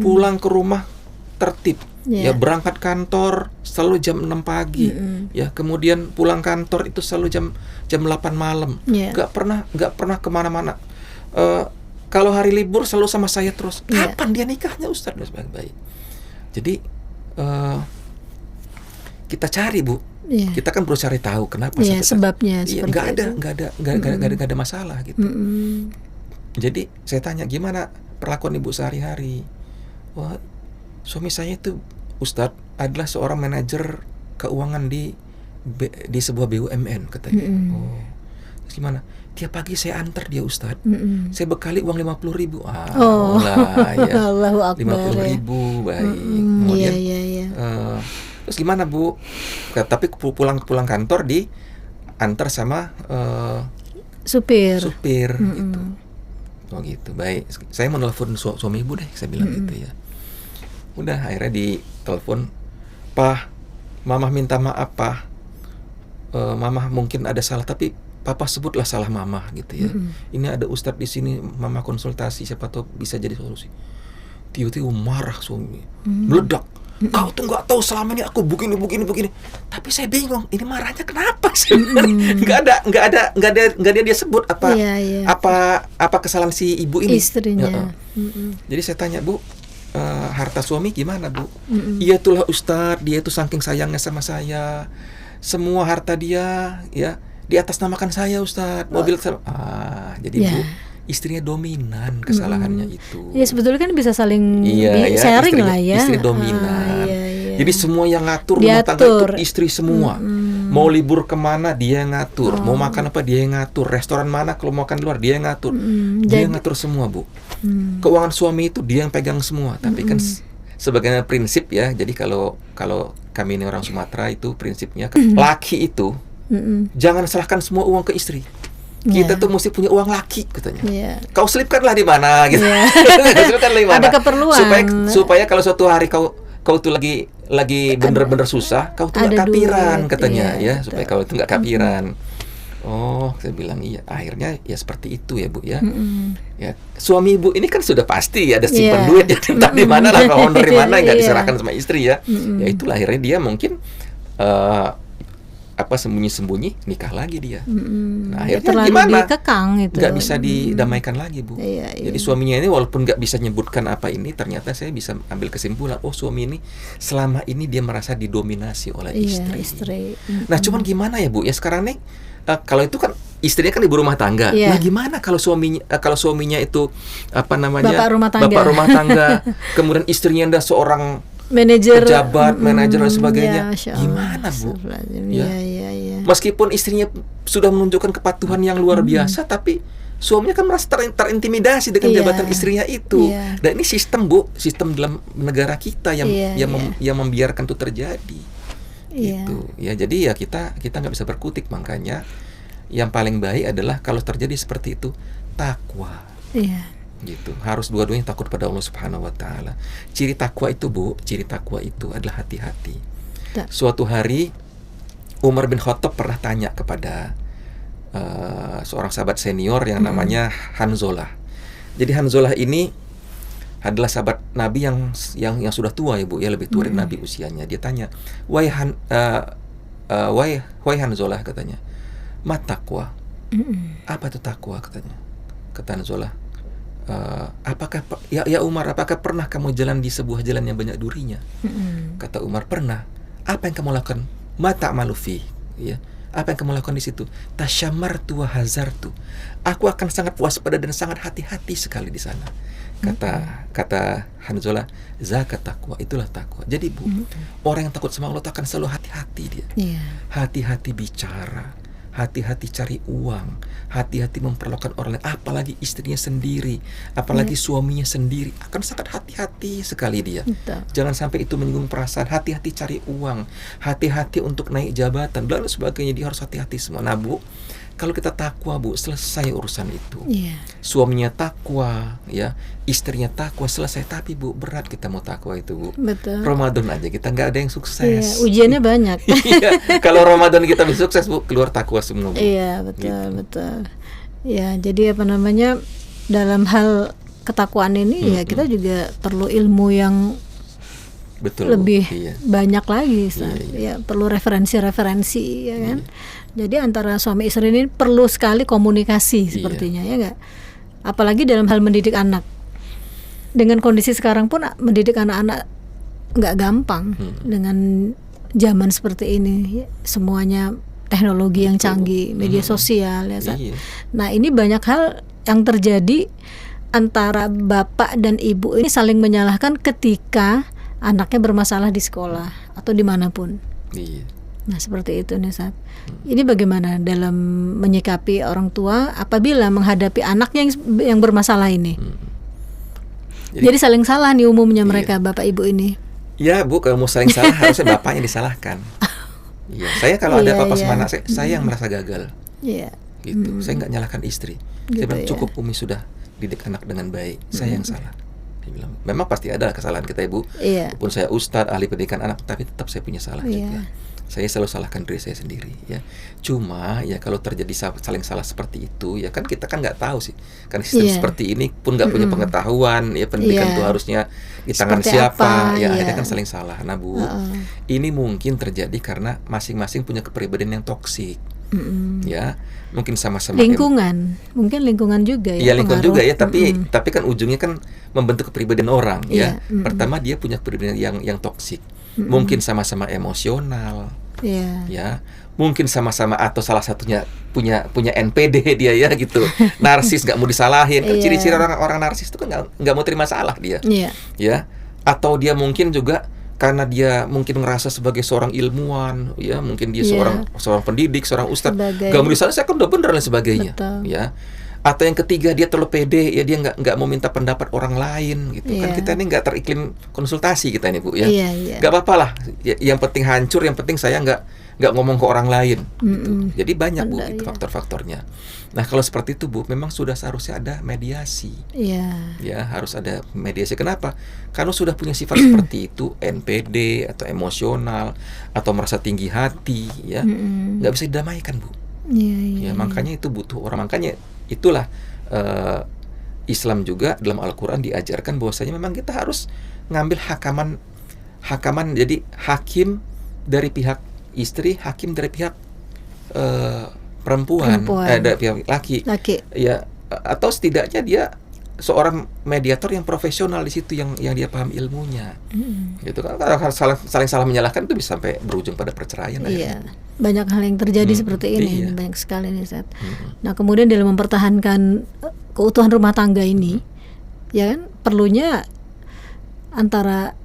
pulang ke rumah tertib, ya berangkat kantor selalu jam 6 pagi, ya kemudian pulang kantor itu selalu jam 8 malam, nggak pernah kemana-mana. Kalau hari libur selalu sama saya terus. Kapan dia nikahnya Ustadz? Baik. Jadi kita cari Bu. Kita kan berusaha cari tahu kenapa sebabnya seperti nggak ada masalah gitu. Jadi saya tanya, gimana perlakuan ibu sehari-hari? Wah, suami saya itu Ustadz adalah seorang manajer keuangan di sebuah BUMN katanya. Terus gimana? Tiap pagi saya antar dia Ustadz. Saya bekali uang 50.000. Allahu Akbar. 50.000, baik. Kemudian terus gimana Bu? Tapi pulang kantor diantar sama supir gitu. Oh gitu, baik. Saya mau telepon suami ibu deh, saya bilang gitu ya. Udah, akhirnya ditelepon, Pak, Mama minta maaf Pak. Mama mungkin ada salah, tapi Papa sebutlah salah Mama gitu ya. Ini ada Ustadz di sini, Mama konsultasi, siapa tahu bisa jadi solusi. Tiba-tiba marah suami, meledak. Kau tuh nggak tahu selama ini aku begini. Tapi saya bingung, ini marahnya kenapa sih? Nggak ada dia sebut apa kesalahan si ibu ini. Istrinya. Jadi saya tanya, Bu, harta suami gimana, Bu? Iya itulah Ustadz, dia itu saking sayangnya sama saya, semua harta dia ya diatasnamakan saya Ustadz, mobil jadi Bu, istrinya dominan kesalahannya itu. Ya sebetulnya kan bisa saling istri, sharing lah ya. Istri dominan. Jadi semua yang ngatur rumah tangga itu istri semua. Mau libur kemana dia yang ngatur, mau makan apa dia yang ngatur, restoran mana kalau mau makan di luar dia yang ngatur. Dia yang ngatur semua, Bu. Keuangan suami itu dia yang pegang semua. Tapi kan sebagai prinsip ya. Jadi kalau kami ini orang Sumatera itu prinsipnya laki itu jangan serahkan semua uang ke istri. Kita tuh mesti punya uang laki katanya. Kau selipkanlah di mana gitu. Selipkanlah di mana. Ada keperluan. Supaya kalau suatu hari kau tuh lagi bener-bener susah, kau tuh nggak kapiran katanya ya, supaya kau tuh nggak kapiran. Oh, saya bilang iya. Akhirnya ya seperti itu ya Bu ya. Ya suami Ibu ini kan sudah pasti ada simpan duit ya, entah di mana lah, kau dari mana nggak diserahkan sama istri ya. Ya itulah akhirnya dia mungkin sembunyi-sembunyi nikah lagi dia. Nah akhirnya gimana? Nggak bisa didamaikan lagi Bu. Jadi suaminya ini walaupun nggak bisa nyebutkan apa ini, ternyata saya bisa ambil kesimpulan, oh suami ini selama ini dia merasa didominasi oleh istri. Nah cuman gimana ya Bu? Ya sekarang nih kalau itu kan istrinya kan ibu rumah tangga. Nah gimana kalau suaminya itu bapak rumah tangga, kemudian istrinya ada seorang pejabat, manajer dan sebagainya. Gimana Bu? Meskipun istrinya sudah menunjukkan kepatuhan yang luar biasa, tapi suaminya kan merasa terintimidasi dengan jabatan istrinya itu. Dan ini sistem Bu, sistem dalam negara kita yang membiarkan itu terjadi. Gitu. Ya jadi ya kita nggak bisa berkutik, makanya yang paling baik adalah kalau terjadi seperti itu takwa. Gitu. Harus dua-duanya takut pada Allah Subhanahu wa taala. Ciri takwa itu Bu, ciri takwa itu adalah hati-hati. Suatu hari Umar bin Khattab pernah tanya kepada seorang sahabat senior yang namanya Hanzalah. Jadi Hanzalah ini adalah sahabat Nabi yang sudah tua ya Bu, ya lebih tua dari Nabi usianya. Dia tanya, "Wahai Hanzalah," katanya, "ma taqwa?" Apa itu takwa katanya? Kata Hanzalah, apakah ya Umar, apakah pernah kamu jalan di sebuah jalan yang banyak durinya? Kata Umar, pernah. Apa yang kamu lakukan? Mata malufi, ya. Apa yang kamu lakukan di situ? Tasyamartu wa hazartu. Aku akan sangat waspada dan sangat hati-hati sekali di sana. Kata Hanzalah, zakat takwa, itulah takwa. Jadi Bu, orang yang takut sama Allah akan selalu hati-hati dia. Hati-hati bicara, hati-hati cari uang, hati-hati memperlakukan orang lain, apalagi istrinya sendiri, apalagi suaminya sendiri, akan sangat hati-hati sekali dia. Jangan sampai itu menyinggung perasaan. Hati-hati cari uang, hati-hati untuk naik jabatan, dan sebagainya. Dia harus hati-hati semua. Nah Bu, kalau kita takwa Bu, selesai urusan itu. Suaminya takwa, ya, istrinya takwa, selesai. Tapi Bu, berat kita mau takwa itu Bu. Betul. Ramadan aja kita nggak ada yang sukses. Ujiannya banyak. Kalau Ramadan kita bisa sukses Bu, keluar takwa semua Bu. Betul. Ya, jadi dalam hal ketakwaan ini ya kita juga perlu ilmu yang lebih banyak lagi, ya perlu referensi ya kan. Jadi antara suami istri ini perlu sekali komunikasi sepertinya ya nggak? Apalagi dalam hal mendidik anak. Dengan kondisi sekarang pun mendidik anak-anak nggak gampang dengan zaman seperti ini. Semuanya teknologi yang canggih, media sosial ya. Nah ini banyak hal yang terjadi antara bapak dan ibu ini saling menyalahkan ketika anaknya bermasalah di sekolah atau dimanapun. Nah seperti itu nih Sat. Ini bagaimana dalam menyikapi orang tua apabila menghadapi anaknya yang bermasalah ini? Jadi saling salah nih umumnya mereka bapak ibu ini. Ya Bu, kalau mau saling salah harusnya bapaknya disalahkan. Saya kalau ada apa-apa sama anak saya yang merasa gagal. Gitu. Saya nggak nyalahkan istri. Saya bilang cukup Umi sudah didik anak dengan baik. Saya yang salah. Dia bilang, memang pasti ada kesalahan kita Ibu. Walaupun saya ustadz, ahli pendidikan anak, tapi tetap saya punya salah juga. Saya selalu salahkan diri saya sendiri ya. Cuma ya kalau terjadi saling salah seperti itu ya kan kita kan nggak tahu sih. Kan sistem seperti ini pun nggak punya pengetahuan ya, pendidikan itu harusnya di tangan seperti siapa ya akhirnya kan saling salah. Nah Bu, ini mungkin terjadi karena masing-masing punya kepribadian yang toksik. Ya, mungkin sama-sama mungkin lingkungan juga ya. Iya, lingkungan juga ya, tapi kan ujungnya kan membentuk kepribadian orang ya. Pertama dia punya kepribadian yang toksik. Mungkin sama-sama emosional. Ya, mungkin sama-sama atau salah satunya punya NPD dia ya gitu. Narsis, nggak mau disalahin. Kan ciri-ciri orang narsis itu kan nggak mau terima salah dia. Ya, atau dia mungkin juga karena dia mungkin ngerasa sebagai seorang ilmuwan, ya mungkin dia seorang pendidik, seorang ustadz, gak mau disalahin, saya kan udah bener dan sebagainya. Ya. Atau yang ketiga dia terlalu pede, ya dia nggak mau minta pendapat orang lain gitu. Kan kita ini nggak teriklim konsultasi kita ini Bu ya. Nggak apa-apa lah. Yang penting hancur, yang penting saya nggak ngomong ke orang lain. Gitu. Jadi banyak Bu itu faktor-faktornya. Nah kalau seperti itu Bu, memang sudah seharusnya ada mediasi. Ya harus ada mediasi. Kenapa? Karena sudah punya sifat seperti itu, NPD atau emosional atau merasa tinggi hati, ya nggak bisa didamaikan Bu. Ya makanya itu butuh orang. Makanya itulah Islam juga dalam Al-Quran diajarkan bahwasanya memang kita harus ngambil hakaman. Jadi hakim dari pihak istri, hakim dari pihak perempuan. Dari pihak laki. Ya, atau setidaknya dia seorang mediator yang profesional di situ, yang dia paham ilmunya. Gitu kan. Kalau saling salah menyalahkan itu bisa sampai berujung pada perceraian. Banyak hal yang terjadi seperti ini, banyak sekali nih Ustaz. Nah, kemudian dalam mempertahankan keutuhan rumah tangga ini, ya kan perlunya antara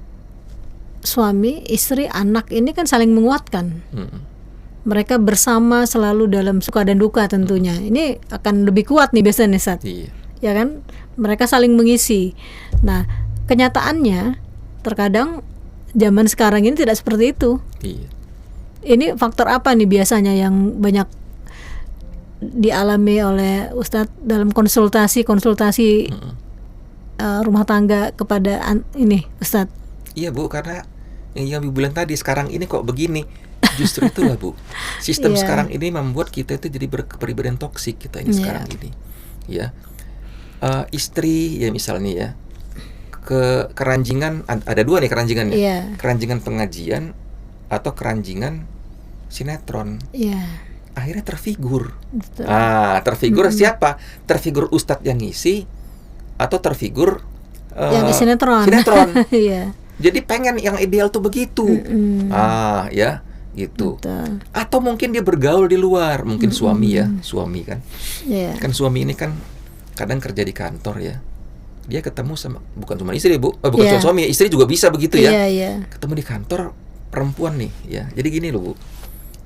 suami, istri, anak ini kan saling menguatkan. Mereka bersama selalu dalam suka dan duka tentunya. Ini akan lebih kuat nih biasanya Ustaz. Ya kan? Mereka saling mengisi. Nah, kenyataannya terkadang zaman sekarang ini tidak seperti itu. Ini faktor apa nih biasanya yang banyak dialami oleh Ustadz dalam konsultasi rumah tangga kepada ini Ustadz? Iya Bu, karena yang Ibu bilang tadi, sekarang ini kok begini. Justru itulah Bu, sistem sekarang ini membuat kita itu jadi berkepribadian toksik kita ini sekarang ini. Ya, istri ya misalnya ya, keranjingan, ada dua nih keranjingannya. Keranjingan pengajian atau keranjingan sinetron. Akhirnya terfigur. Terfigur siapa? Terfigur ustadz yang ngisi atau terfigur yang di sinetron. Jadi pengen yang ideal tuh begitu. Ya gitu. Atau mungkin dia bergaul di luar, mungkin suami kan. Kan suami ini kan kadang kerja di kantor ya. Dia ketemu sama, bukan cuma istri Bu, bukan cuma suami, istri juga bisa begitu ya. Ketemu di kantor perempuan nih ya. Jadi gini loh Bu,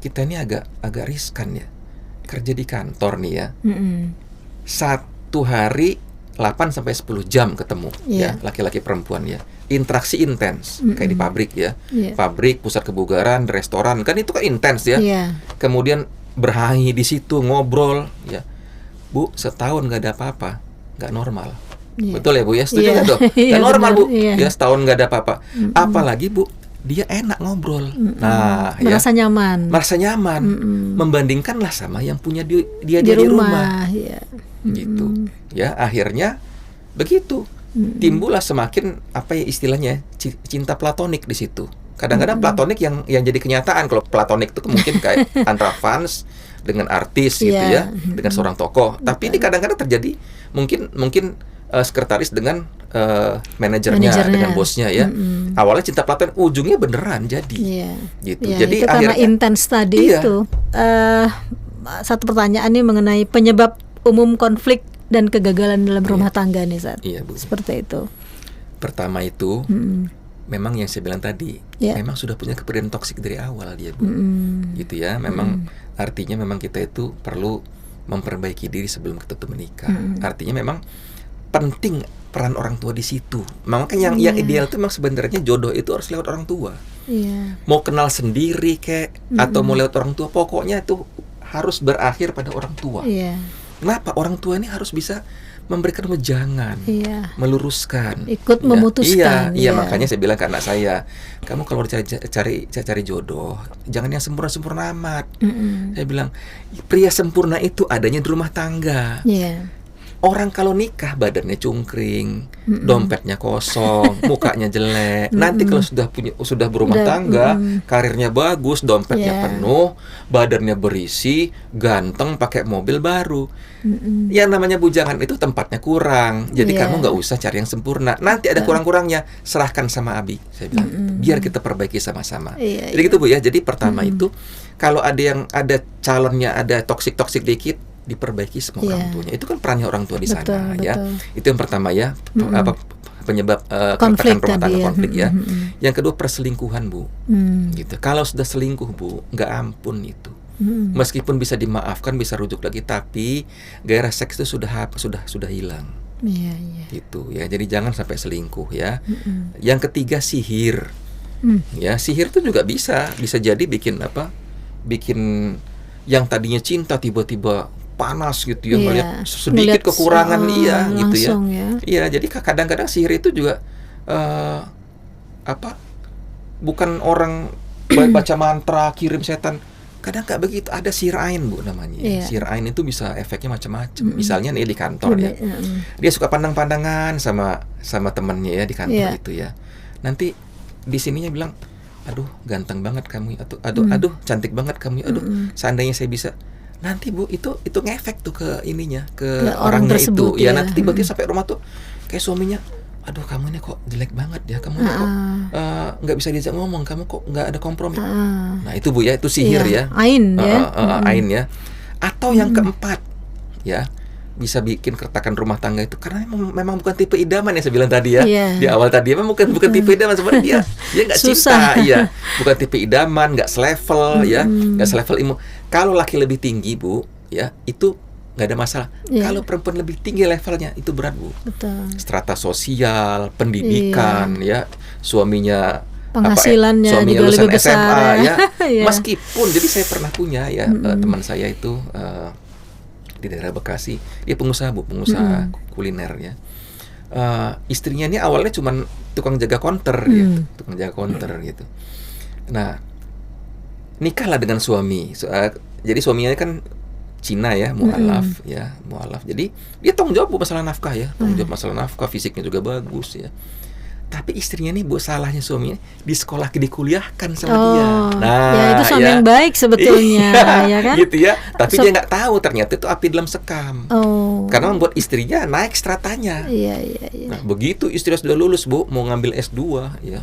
kita ini agak riskan ya. Kerja di kantor nih ya. Satu hari 8 sampai 10 jam ketemu ya, laki-laki perempuan ya. Interaksi intens kayak di pabrik ya. Pabrik, pusat kebugaran, restoran, kan itu kan intens ya. Kemudian berhangi di situ, ngobrol ya. Bu, setahun nggak ada apa-apa, nggak normal. Betul ya Bu ya, setuju nggak tuh? Nggak normal Bu, ya setahun nggak ada apa-apa. Apalagi Bu, dia enak ngobrol. Nah, merasa nyaman. Membandingkanlah sama yang punya dia di rumah. Gitu. Ya, akhirnya begitu. Timbullah semakin apa ya istilahnya, cinta platonik di situ. Kadang-kadang platonik yang jadi kenyataan. Kalau platonik itu mungkin kayak antara fans dengan artis gitu ya, dengan seorang tokoh. Tapi ini kadang-kadang terjadi mungkin sekretaris dengan manajernya, dengan bosnya ya. Awalnya cinta platonik, ujungnya beneran jadi. Gitu. Jadi itu karena intens tadi itu. Satu pertanyaan nih mengenai penyebab umum konflik dan kegagalan dalam rumah tangga nih saat. Seperti itu. Pertama itu memang yang saya bilang tadi, memang sudah punya kepribadian toksik dari awal dia Bu. Gitu ya. Memang artinya memang kita itu perlu memperbaiki diri sebelum kita tuh menikah. Artinya memang penting peran orang tua di situ. Makanya yang ideal itu memang sebenarnya jodoh itu harus lewat orang tua. Mau kenal sendiri atau mau lewat orang tua, pokoknya itu harus berakhir pada orang tua. Kenapa? Orang tua ini harus bisa memberikan wejangan, meluruskan, ikut memutuskan. Iya, makanya saya bilang ke anak saya, kamu kalau cari jodoh, jangan yang sempurna amat. Saya bilang, pria sempurna itu adanya di rumah tangga. Orang kalau nikah badannya cungkring, dompetnya kosong, mukanya jelek. Nanti kalau sudah berumah tangga, karirnya bagus, dompetnya penuh, badannya berisi, ganteng, pakai mobil baru. Yang namanya bujangan itu tempatnya kurang. Jadi kamu nggak usah cari yang sempurna. Nanti ada kurang-kurangnya, serahkan sama Abi. Saya bilang, biar kita perbaiki sama-sama. Jadi gitu Bu ya. Jadi pertama itu, kalau ada calonnya ada toksik dikit, diperbaiki semua orang tuanya. Itu kan perannya orang tua di sana ya. Itu yang pertama ya, penyebab keretakan rumah tangga konflik ya. Yang kedua perselingkuhan Bu. Gitu. Kalau sudah selingkuh Bu, nggak ampun itu. Meskipun bisa dimaafkan, bisa rujuk lagi, tapi gairah seks itu sudah hilang. Gitu ya. Jadi jangan sampai selingkuh ya. Yang ketiga sihir. Ya, sihir itu juga bisa jadi bikin yang tadinya cinta tiba-tiba panas gitu ya, melihat sedikit kekurangan gitu ya. Iya, jadi kadang-kadang sihir itu juga bukan orang baca mantra kirim setan. Kadang nggak begitu, ada sihir ain Bu namanya. Sihir ain itu bisa efeknya macam-macam. Misalnya nih di kantor ya, dia suka pandang-pandangan sama temannya ya di kantor itu ya. Nanti di sininya bilang, aduh ganteng banget kamu, aduh cantik banget kamu, aduh seandainya saya bisa. Nanti Bu itu ngefek tuh ke ininya, ke orangnya itu ya. Nanti tiba-tiba sampai rumah tuh kayak suaminya, aduh kamu ini kok jelek banget ya, kamu ini kok nggak bisa diajak ngomong, kamu kok nggak ada kompromi. Nah itu Bu ya, itu sihir ya, ain ya. Atau yang keempat ya, bisa bikin keretakan rumah tangga itu karena memang bukan tipe idaman ya, saya bilang tadi ya di awal tadi, memang bukan tipe idaman sebenarnya. Dia nggak cinta ya, bukan tipe idaman, nggak selevel ya, nggak selevel ilmu. Kalau laki lebih tinggi Bu ya, itu nggak ada masalah. Kalau perempuan lebih tinggi levelnya, itu berat Bu. Strata sosial, pendidikan ya, suaminya penghasilannya suaminya juga lulusan lebih besar SMA ya. Meskipun jadi saya pernah punya ya teman saya itu di daerah Bekasi, dia pengusaha Bu, pengusaha kuliner ya. Istrinya ini awalnya cuma tukang jaga counter tukang jaga counter gitu. Nah, nikahlah dengan suami. Jadi suaminya kan Cina ya, mualaf ya, mualaf. Jadi dia tanggung jawab Bu masalah nafkah ya, tanggung jawab masalah nafkah, fisiknya juga bagus ya. Tapi istrinya nih Bu, salahnya suaminya dikuliahkan sama dia. Nah, ya itu suami yang baik sebetulnya, ya kan? Gitu ya. Tapi dia nggak tahu ternyata itu api dalam sekam. Karena membuat istrinya naik stratanya. Nah, begitu istrinya sudah lulus Bu, mau ngambil S2 ya,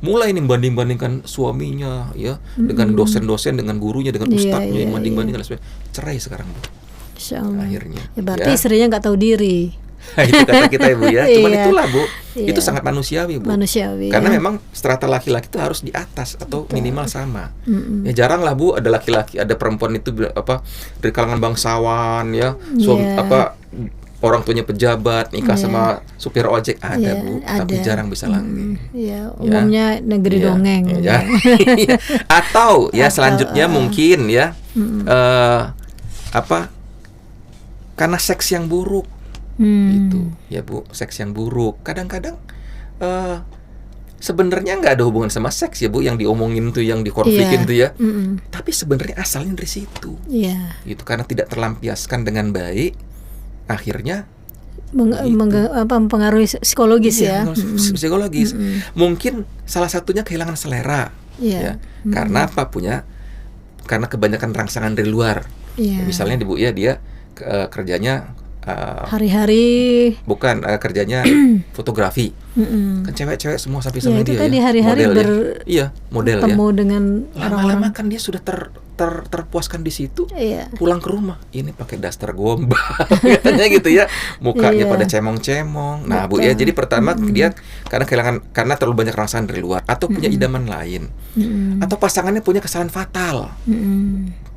mulai nih banding-bandingkan suaminya ya dengan dosen-dosen, dengan gurunya, dengan ustadznya, yang banding-bandingkan, cerai sekarang Bu. Akhirnya. Ya, berarti istrinya nggak tahu diri. Itu kata kita Bu ya. Cuman itulah Bu, itu sangat manusiawi Bu. Karena memang strata laki-laki itu harus di atas atau minimal sama. Ya jarang lah Bu ada laki-laki, ada perempuan itu dari kalangan bangsawan ya, suami orang tuanya pejabat, nikah sama supir ojek, ada Bu, tapi jarang bisa langgeng. Umumnya negeri dongeng. Atau ya selanjutnya mungkin ya karena seks yang buruk. Gitu ya Bu, seks yang buruk. Kadang-kadang sebenarnya nggak ada hubungan sama seks ya Bu, yang diomongin tuh, yang dikonflikin tuh ya. Tapi sebenarnya asalnya dari situ. Gitu, karena tidak terlampiaskan dengan baik, akhirnya mempengaruhi psikologis psikologis. Mungkin salah satunya kehilangan selera ya. Karena karena kebanyakan rangsangan dari luar. Misalnya Bu ya, dia kerjanya hari-hari bukan kerjanya fotografi. Kan cewek-cewek semua sampai sama dia ya. Hari-hari model bertemu ya. dengan lama-lama kan dia sudah terpuaskan di situ. Pulang ke rumah, ini pakai daster gombal katanya gitu ya. Mukanya pada cemong-cemong. Nah Bu ya, jadi pertama dia karena terlalu banyak rangsangan dari luar, atau punya idaman lain. Atau pasangannya punya kesalahan fatal.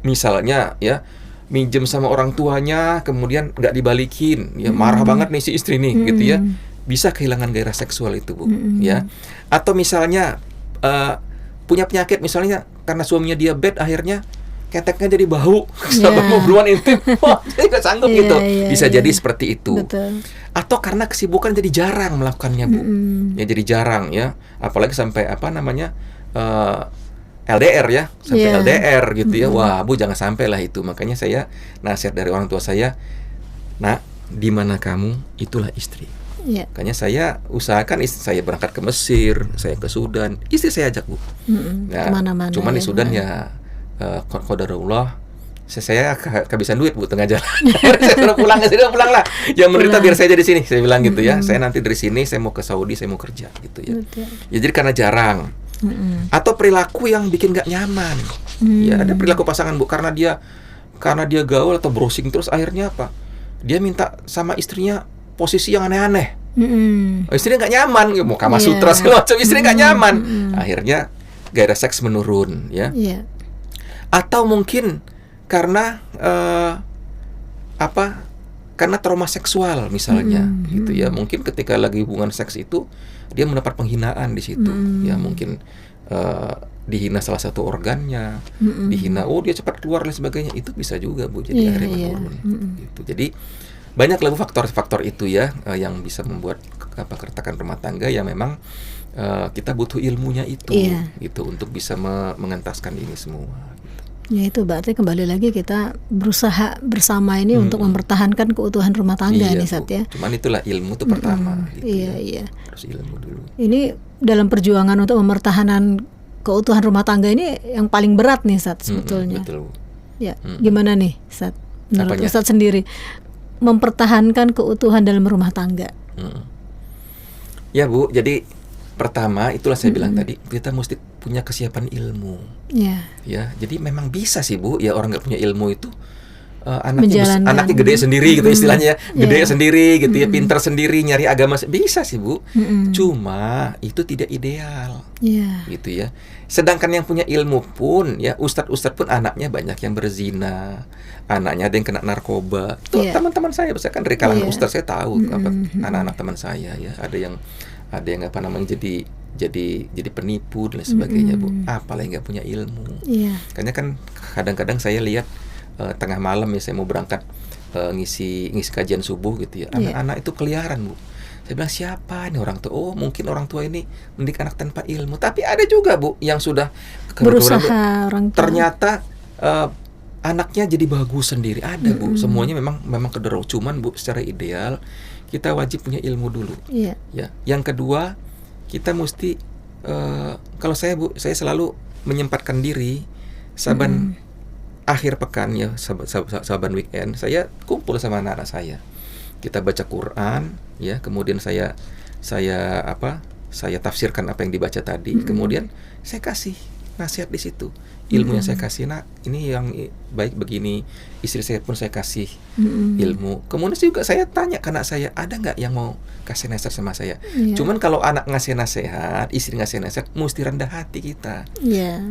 Misalnya ya, minjem sama orang tuanya, kemudian nggak dibalikin, ya marah banget nih si istri nih, gitu ya, bisa kehilangan gairah seksual itu Bu, ya. Atau misalnya punya penyakit, misalnya karena suaminya diabetes, akhirnya keteknya jadi bau, sampai mau hubungan intim, dia nggak sanggup gitu, bisa jadi seperti itu. Atau karena kesibukan jadi jarang melakukannya Bu, ya jadi jarang ya, apalagi sampai LDR ya, sampai LDR gitu ya. Wah Bu, jangan sampai lah itu. Makanya saya nasihat dari orang tua saya, di mana kamu, itulah istri. Yeah. Makanya saya usahakan istri saya berangkat ke Mesir, saya ke Sudan, istri saya ajak, Bu. Nah, kemana-mana cuman di ya. Sudan ya qadarullah, saya kehabisan duit, Bu, tengah jalan. Saya sudah pulang lah. Yang menderita biar saya jadi sini, saya bilang gitu ya. Saya nanti dari sini saya mau ke Saudi, saya mau kerja gitu ya. Ya jadi karena jarang. Atau perilaku yang bikin nggak nyaman. Ya ada perilaku pasangan, Bu, karena dia gaul atau browsing terus, akhirnya apa? Dia minta sama istrinya posisi yang aneh-aneh. Istrinya nggak nyaman, mau Kama Sutra segala macam, istrinya nggak nyaman. Akhirnya gairah seks menurun, ya. Atau mungkin karena karena trauma seksual misalnya, gitu ya. Mungkin ketika lagi hubungan seks itu dia mendapat penghinaan di situ, ya mungkin dihina salah satu organnya, dihina, dia cepat keluar dan sebagainya, itu bisa juga, Bu, jadi akhirnya menurun. Gitu. Jadi banyak lagi faktor-faktor itu ya yang bisa membuat keretakan rumah tangga, yang memang kita butuh ilmunya itu, gitu, untuk bisa mengentaskan ini semua. Ya itu berarti kembali lagi kita berusaha bersama ini untuk mempertahankan keutuhan rumah tangga nih, Sat, ya. Cuman itulah ilmu itu pertama. Gitu, iya. Harus ilmu dulu. Ini dalam perjuangan untuk mempertahankan keutuhan rumah tangga ini yang paling berat nih, Sat, sebetulnya. Betul. Ya, gimana nih, Sat? Menurut Ustadz sendiri mempertahankan keutuhan dalam rumah tangga. Ya, Bu, jadi pertama itulah saya bilang tadi, kita mesti punya kesiapan ilmu. Ya, jadi memang bisa sih, Bu, ya orang nggak punya ilmu itu anaknya gede sendiri gitu istilahnya, gede sendiri gitu ya, pintar sendiri, nyari agama bisa sih, Bu. Cuma itu tidak ideal, gitu ya. Sedangkan yang punya ilmu pun ya, ustadz pun anaknya banyak yang berzina, anaknya ada yang kena narkoba. Itu teman-teman saya, saya kan dari kalangan ustadz, saya tahu anak-anak teman saya ya, ada yang jadi penipu dan sebagainya, Bu. Apalagi nggak punya ilmu. Karena kan kadang-kadang saya lihat tengah malam ya, saya mau berangkat ngisi kajian subuh gitu ya, anak-anak itu keliaran, Bu. Saya bilang, siapa nih orang tua? Oh, mungkin orang tua ini mendidik anak tanpa ilmu. Tapi ada juga, Bu, yang sudah berusaha orang tua. Ternyata anaknya jadi bagus sendiri. Ada, Bu. Semuanya memang kedarau. Cuman, Bu, secara ideal kita wajib punya ilmu dulu. Ya. Yang kedua, kita mesti kalau saya, Bu, saya selalu menyempatkan diri saban akhir pekan ya, saban weekend, saya kumpul sama anak-anak saya. Kita baca Quran ya, kemudian saya tafsirkan apa yang dibaca tadi, kemudian saya kasih nasihat di situ. Ilmu yang saya kasih, nak, ini yang baik begini. Istri saya pun saya kasih ilmu. Kemudian juga saya tanya ke anak saya, ada nggak yang mau kasih nasihat sama saya? Cuman kalau anak ngasih nasihat, istri ngasih nasihat, mesti rendah hati kita.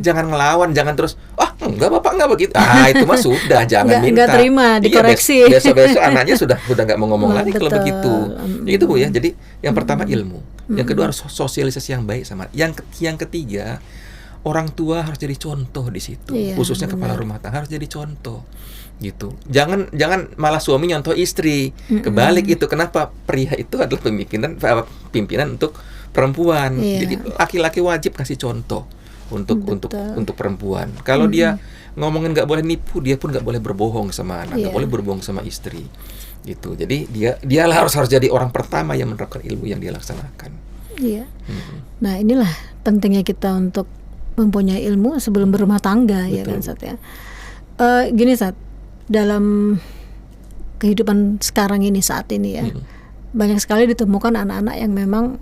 Jangan ngelawan, jangan terus, enggak, Bapak enggak begitu. Itu mah sudah, jangan minta. Enggak terima, dikoreksi. Besok anaknya sudah nggak mau ngomong lagi kalau begitu. Itu, Bu, ya. Jadi yang pertama ilmu, yang kedua harus sosialisasi yang baik sama. Yang ketiga, orang tua harus jadi contoh di situ, khususnya kepala rumah tangga harus jadi contoh, gitu. Jangan malah suami nyontoh istri, kebalik itu. Kenapa? Pria itu adalah pimpinan untuk perempuan. Jadi laki-laki wajib kasih contoh untuk perempuan. Kalau dia ngomongin nggak boleh nipu, dia pun nggak boleh berbohong sama anak, nggak boleh berbohong sama istri, gitu. Jadi dia harus jadi orang pertama yang menerapkan ilmu yang dia laksanakan. Nah, inilah pentingnya kita untuk mempunyai ilmu sebelum berumah tangga. Betul. Ya kan, Sat, ya. Gini, Sat, dalam kehidupan sekarang ini, saat ini ya, banyak sekali ditemukan anak-anak yang memang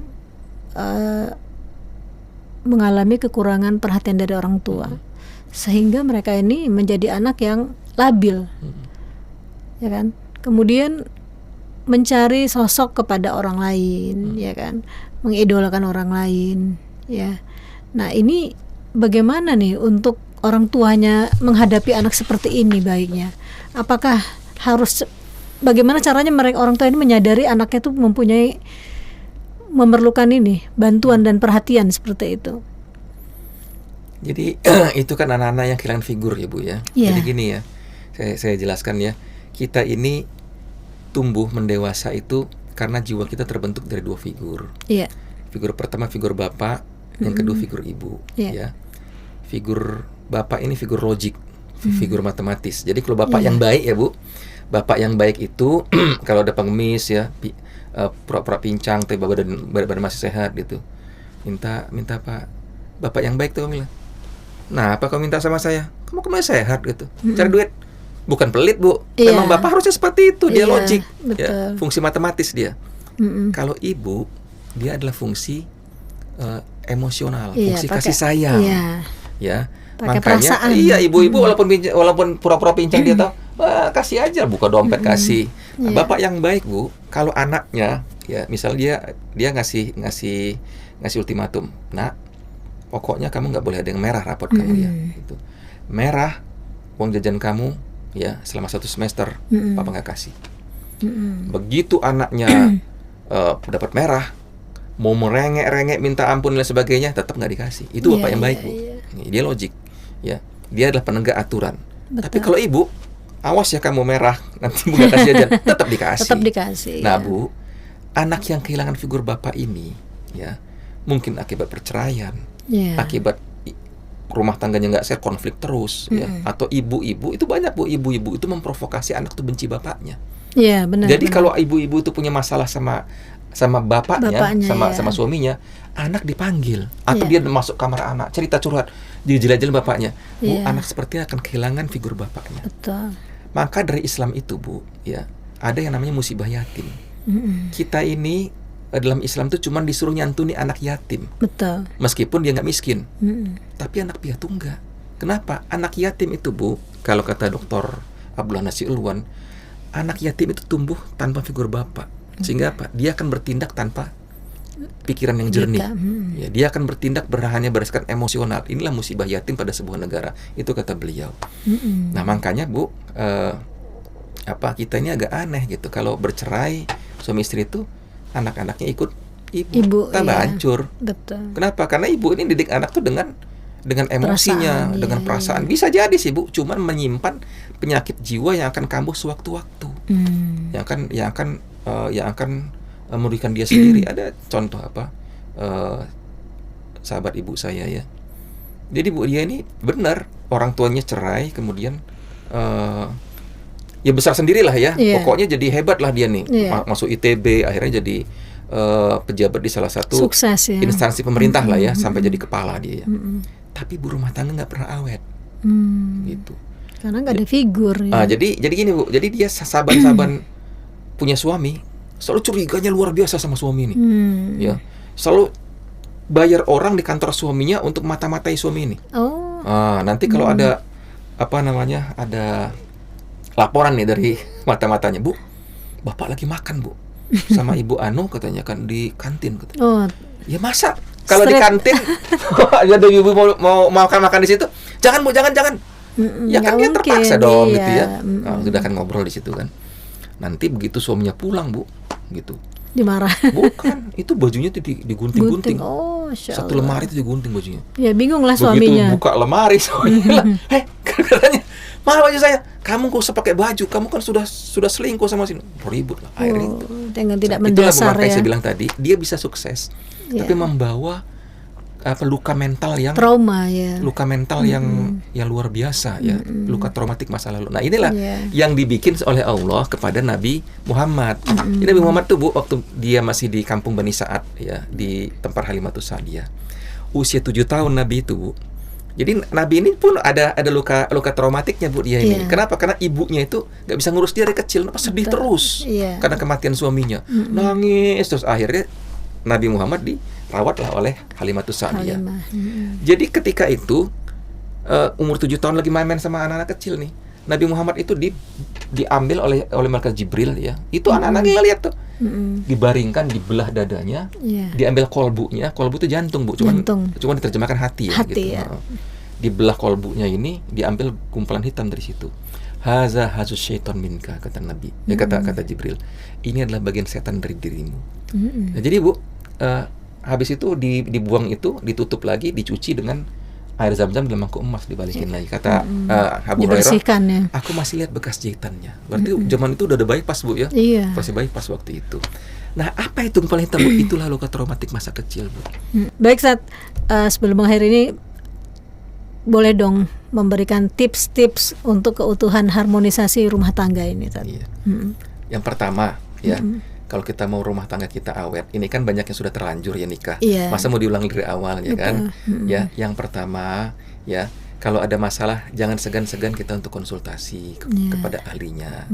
mengalami kekurangan perhatian dari orang tua, sehingga mereka ini menjadi anak yang labil, ya kan. Kemudian mencari sosok kepada orang lain, ya kan, mengidolakan orang lain, ya. Nah, ini bagaimana nih untuk orang tuanya menghadapi anak seperti ini baiknya? Apakah bagaimana caranya orang tua ini menyadari anaknya tuh memerlukan ini bantuan dan perhatian seperti itu? Jadi itu kan anak-anak yang kehilangan figur ya, Bu, ya. Jadi gini ya, saya jelaskan ya, kita ini tumbuh mendewasa itu karena jiwa kita terbentuk dari dua figur. Figur pertama figur bapak, yang kedua figur ibu, ya. Figur bapak ini figur logik, figur matematis. Jadi kalau bapak yang baik ya Bu, bapak yang baik itu kalau ada pengemis ya, pura-pura pincang tapi badan masih sehat gitu, minta Pak, bapak yang baik tuh bilang, nah apa kau minta sama saya? Kamu masih sehat gitu, cari duit. Bukan pelit Bu, memang bapak harusnya seperti itu, dia logik, ya, fungsi matematis dia. Kalau ibu, dia adalah fungsi emosional, fungsi kasih sayang, ya. Makanya ibu-ibu walaupun pura-pura pincang dia tahu, kasih aja, buka dompet kasih. Nah, bapak yang baik Bu, kalau anaknya ya misal dia ngasih ultimatum, nak, pokoknya kamu nggak boleh ada yang merah rapot kamu ya, gitu. Merah uang jajan kamu ya selama 1 semester, papa nggak kasih. Begitu anaknya dapat merah, mau merengek-rengek minta ampun dan sebagainya, tetap nggak dikasih. Itu bapak yang baik Bu. Dia logik, ya. Dia adalah penegak aturan. Tapi kalau ibu, awas ya kamu merah, nanti Bu nggak kasih jajan, tetap dikasih. Tetap dikasih. Nah Bu, anak yang kehilangan figur bapak ini, ya, mungkin akibat perceraian, akibat rumah tangganya nggak sehat, konflik terus, ya, atau ibu-ibu itu banyak Bu, ibu-ibu itu memprovokasi anak tuh benci bapaknya. Iya, benar. Jadi kalau ibu-ibu itu punya masalah sama bapaknya sama suaminya, anak dipanggil atau dia masuk kamar anak cerita curhat, dijelajah bapaknya. Bu, anak sepertinya akan kehilangan figur bapaknya. Betul. Maka dari Islam itu Bu, ya, ada yang namanya musibah yatim. Kita ini dalam Islam tuh cuma disuruh nyantuni anak yatim. Betul. Meskipun dia nggak miskin. Tapi anak piatu enggak. Kenapa? Anak yatim itu Bu, kalau kata Dr. Abdullah Nasir Ulwan, anak yatim itu tumbuh tanpa figur bapak. Sehingga apa? Dia akan bertindak tanpa pikiran yang jernih. Ya, dia akan bertindak hanya berdasarkan emosional. Inilah musibah yatim pada sebuah negara. Itu kata beliau. Nah, makanya Bu, kita ini agak aneh gitu. Kalau bercerai suami istri itu anak-anaknya ikut ibu tambah hancur. Betul. Kenapa? Karena ibu ini didik anak tuh dengan emosinya, dengan perasaan. Bisa jadi sih Bu, cuman menyimpan penyakit jiwa yang akan kambuh sewaktu-waktu. Yang akan merugikan dia sendiri. Ada contoh sahabat ibu saya ya. Jadi Bu, dia ini benar orang tuanya cerai, kemudian ya besar sendirilah ya. Pokoknya jadi hebat lah dia nih. Masuk ITB, akhirnya jadi pejabat di salah satu instansi pemerintah lah ya, sampai jadi kepala dia ya. Tapi ibu rumah tangga nggak pernah awet, gitu. Karena nggak ada figur. Ya. Jadi gini Bu, jadi dia saban-saban punya suami, selalu curiganya luar biasa sama suami ini, ya. Selalu bayar orang di kantor suaminya untuk mata-matai suami ini. Nanti kalau ada ada laporan nih dari mata-matanya, Bu, bapak lagi makan Bu sama ibu Anu katanya kan di kantin katanya. Ya masa kalau di kantin ada ibu mau makan di situ, jangan Bu, jangan. Ya kan dia terpaksa dong gitu ya. Sudah kan ngobrol di situ kan. Nanti begitu suaminya pulang Bu, gitu. Dimarahin. Bukan, itu bajunya tuh digunting-gunting. Satu lemari itu digunting bajunya. Ya bingung lah suaminya. Begitu buka lemari suaminya, katanya, "Mana baju saya? Kamu kok usah pakai baju? Kamu kan sudah selingkuh sama sini." Ribut lah akhirnya itu. Dengan tidak mendasar ya. Makanya saya bilang tadi, dia bisa sukses, tapi membawa luka mental yang trauma ya. Luka mental yang luar biasa ya, luka traumatik masa lalu. Nah, inilah yang dibikin oleh Allah kepada Nabi Muhammad. Ini Nabi Muhammad tuh Bu, waktu dia masih di kampung Bani Sa'ad ya, di tempat Halimatus Sa'diyah. Usia 7 tahun Nabi itu Bu. Jadi Nabi ini pun ada luka traumatiknya Bu dia ini. Kenapa? Karena ibunya itu nggak bisa ngurus dia dari kecil, sedih terus karena kematian suaminya. Nangis terus, akhirnya Nabi Muhammad dirawatlah oleh Halimatus Sa'diyah. Jadi ketika itu umur 7 tahun lagi main-main sama anak-anak kecil nih. Nabi Muhammad itu diambil oleh malaikat Jibril ya. Itu anak-anaknya lihat tuh. Dibaringkan, dibelah dadanya, diambil kolbunya. Kolbu itu jantung Bu, cuma diterjemahkan hati ya. Gitu. Ya. Dibelah kolbunya ini, diambil gumpalan hitam dari situ. Hazus syaiton minka, kata Nabi. Ya kata Jibril. Ini adalah bagian setan dari dirimu. Nah, jadi Bu, habis itu dibuang itu, ditutup lagi, dicuci dengan air zam-zam dalam mangkuk emas, dibalikin lagi. Kata Abu Hurairah, aku masih lihat bekas jahitannya. Berarti zaman itu udah ada bypass Bu ya. Masih bypass waktu itu. Nah, apa itu gumpalan hitam Bu? Itulah luka traumatik masa kecil Bu. Baik, sebelum mengakhiri ini boleh dong memberikan tips-tips untuk keutuhan harmonisasi rumah tangga ini Ustaz? Iya. Yang pertama ya, kalau kita mau rumah tangga kita awet, ini kan banyak yang sudah terlanjur ya nikah. Iya. Masa mau diulang dari awal ya kan? Ya, yang pertama ya, kalau ada masalah jangan segan-segan kita untuk konsultasi kepada ahlinya.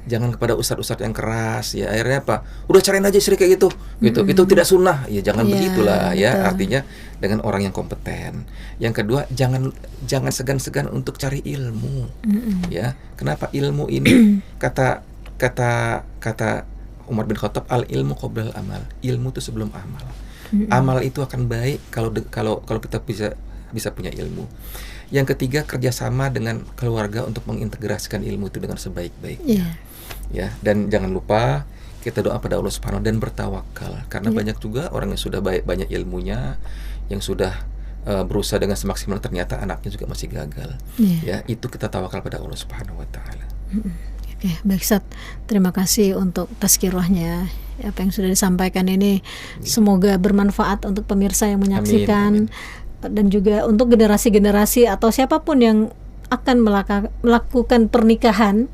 Jangan kepada ustadz-ustadz yang keras ya. Akhirnya apa? Udah cariin aja istri kayak gitu. Itu tidak sunnah. Ya jangan begitulah ya. Artinya dengan orang yang kompeten. Yang kedua, jangan segan-segan untuk cari ilmu. Ya. Kenapa ilmu ini kata Umar bin Khattab, al ilmu qoblal amal. Ilmu itu sebelum amal. Amal itu akan baik kalau kita bisa punya ilmu. Yang ketiga, kerjasama dengan keluarga untuk mengintegrasikan ilmu itu dengan sebaik-baiknya. Ya, dan jangan lupa kita doa pada Allah Subhanahu dan bertawakal, karena banyak juga orang yang sudah banyak ilmunya, yang sudah berusaha dengan semaksimal, ternyata anaknya juga masih gagal. Ya, itu kita tawakal pada Allah Subhanahu wa taala. Oke, baik Ustaz. Terima kasih untuk tazkirahnya. Apa yang sudah disampaikan ini semoga bermanfaat untuk pemirsa yang menyaksikan. Amin. Dan juga untuk generasi-generasi atau siapapun yang akan melakukan pernikahan,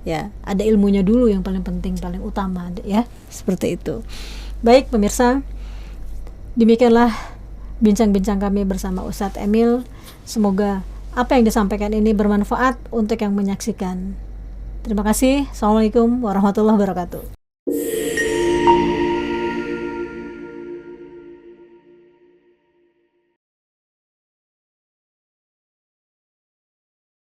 ya ada ilmunya dulu yang paling penting, paling utama ya, seperti itu. Baik pemirsa, demikianlah bincang-bincang kami bersama Ustadz Emil. Semoga apa yang disampaikan ini bermanfaat untuk yang menyaksikan. Terima kasih. Assalamualaikum warahmatullahi wabarakatuh.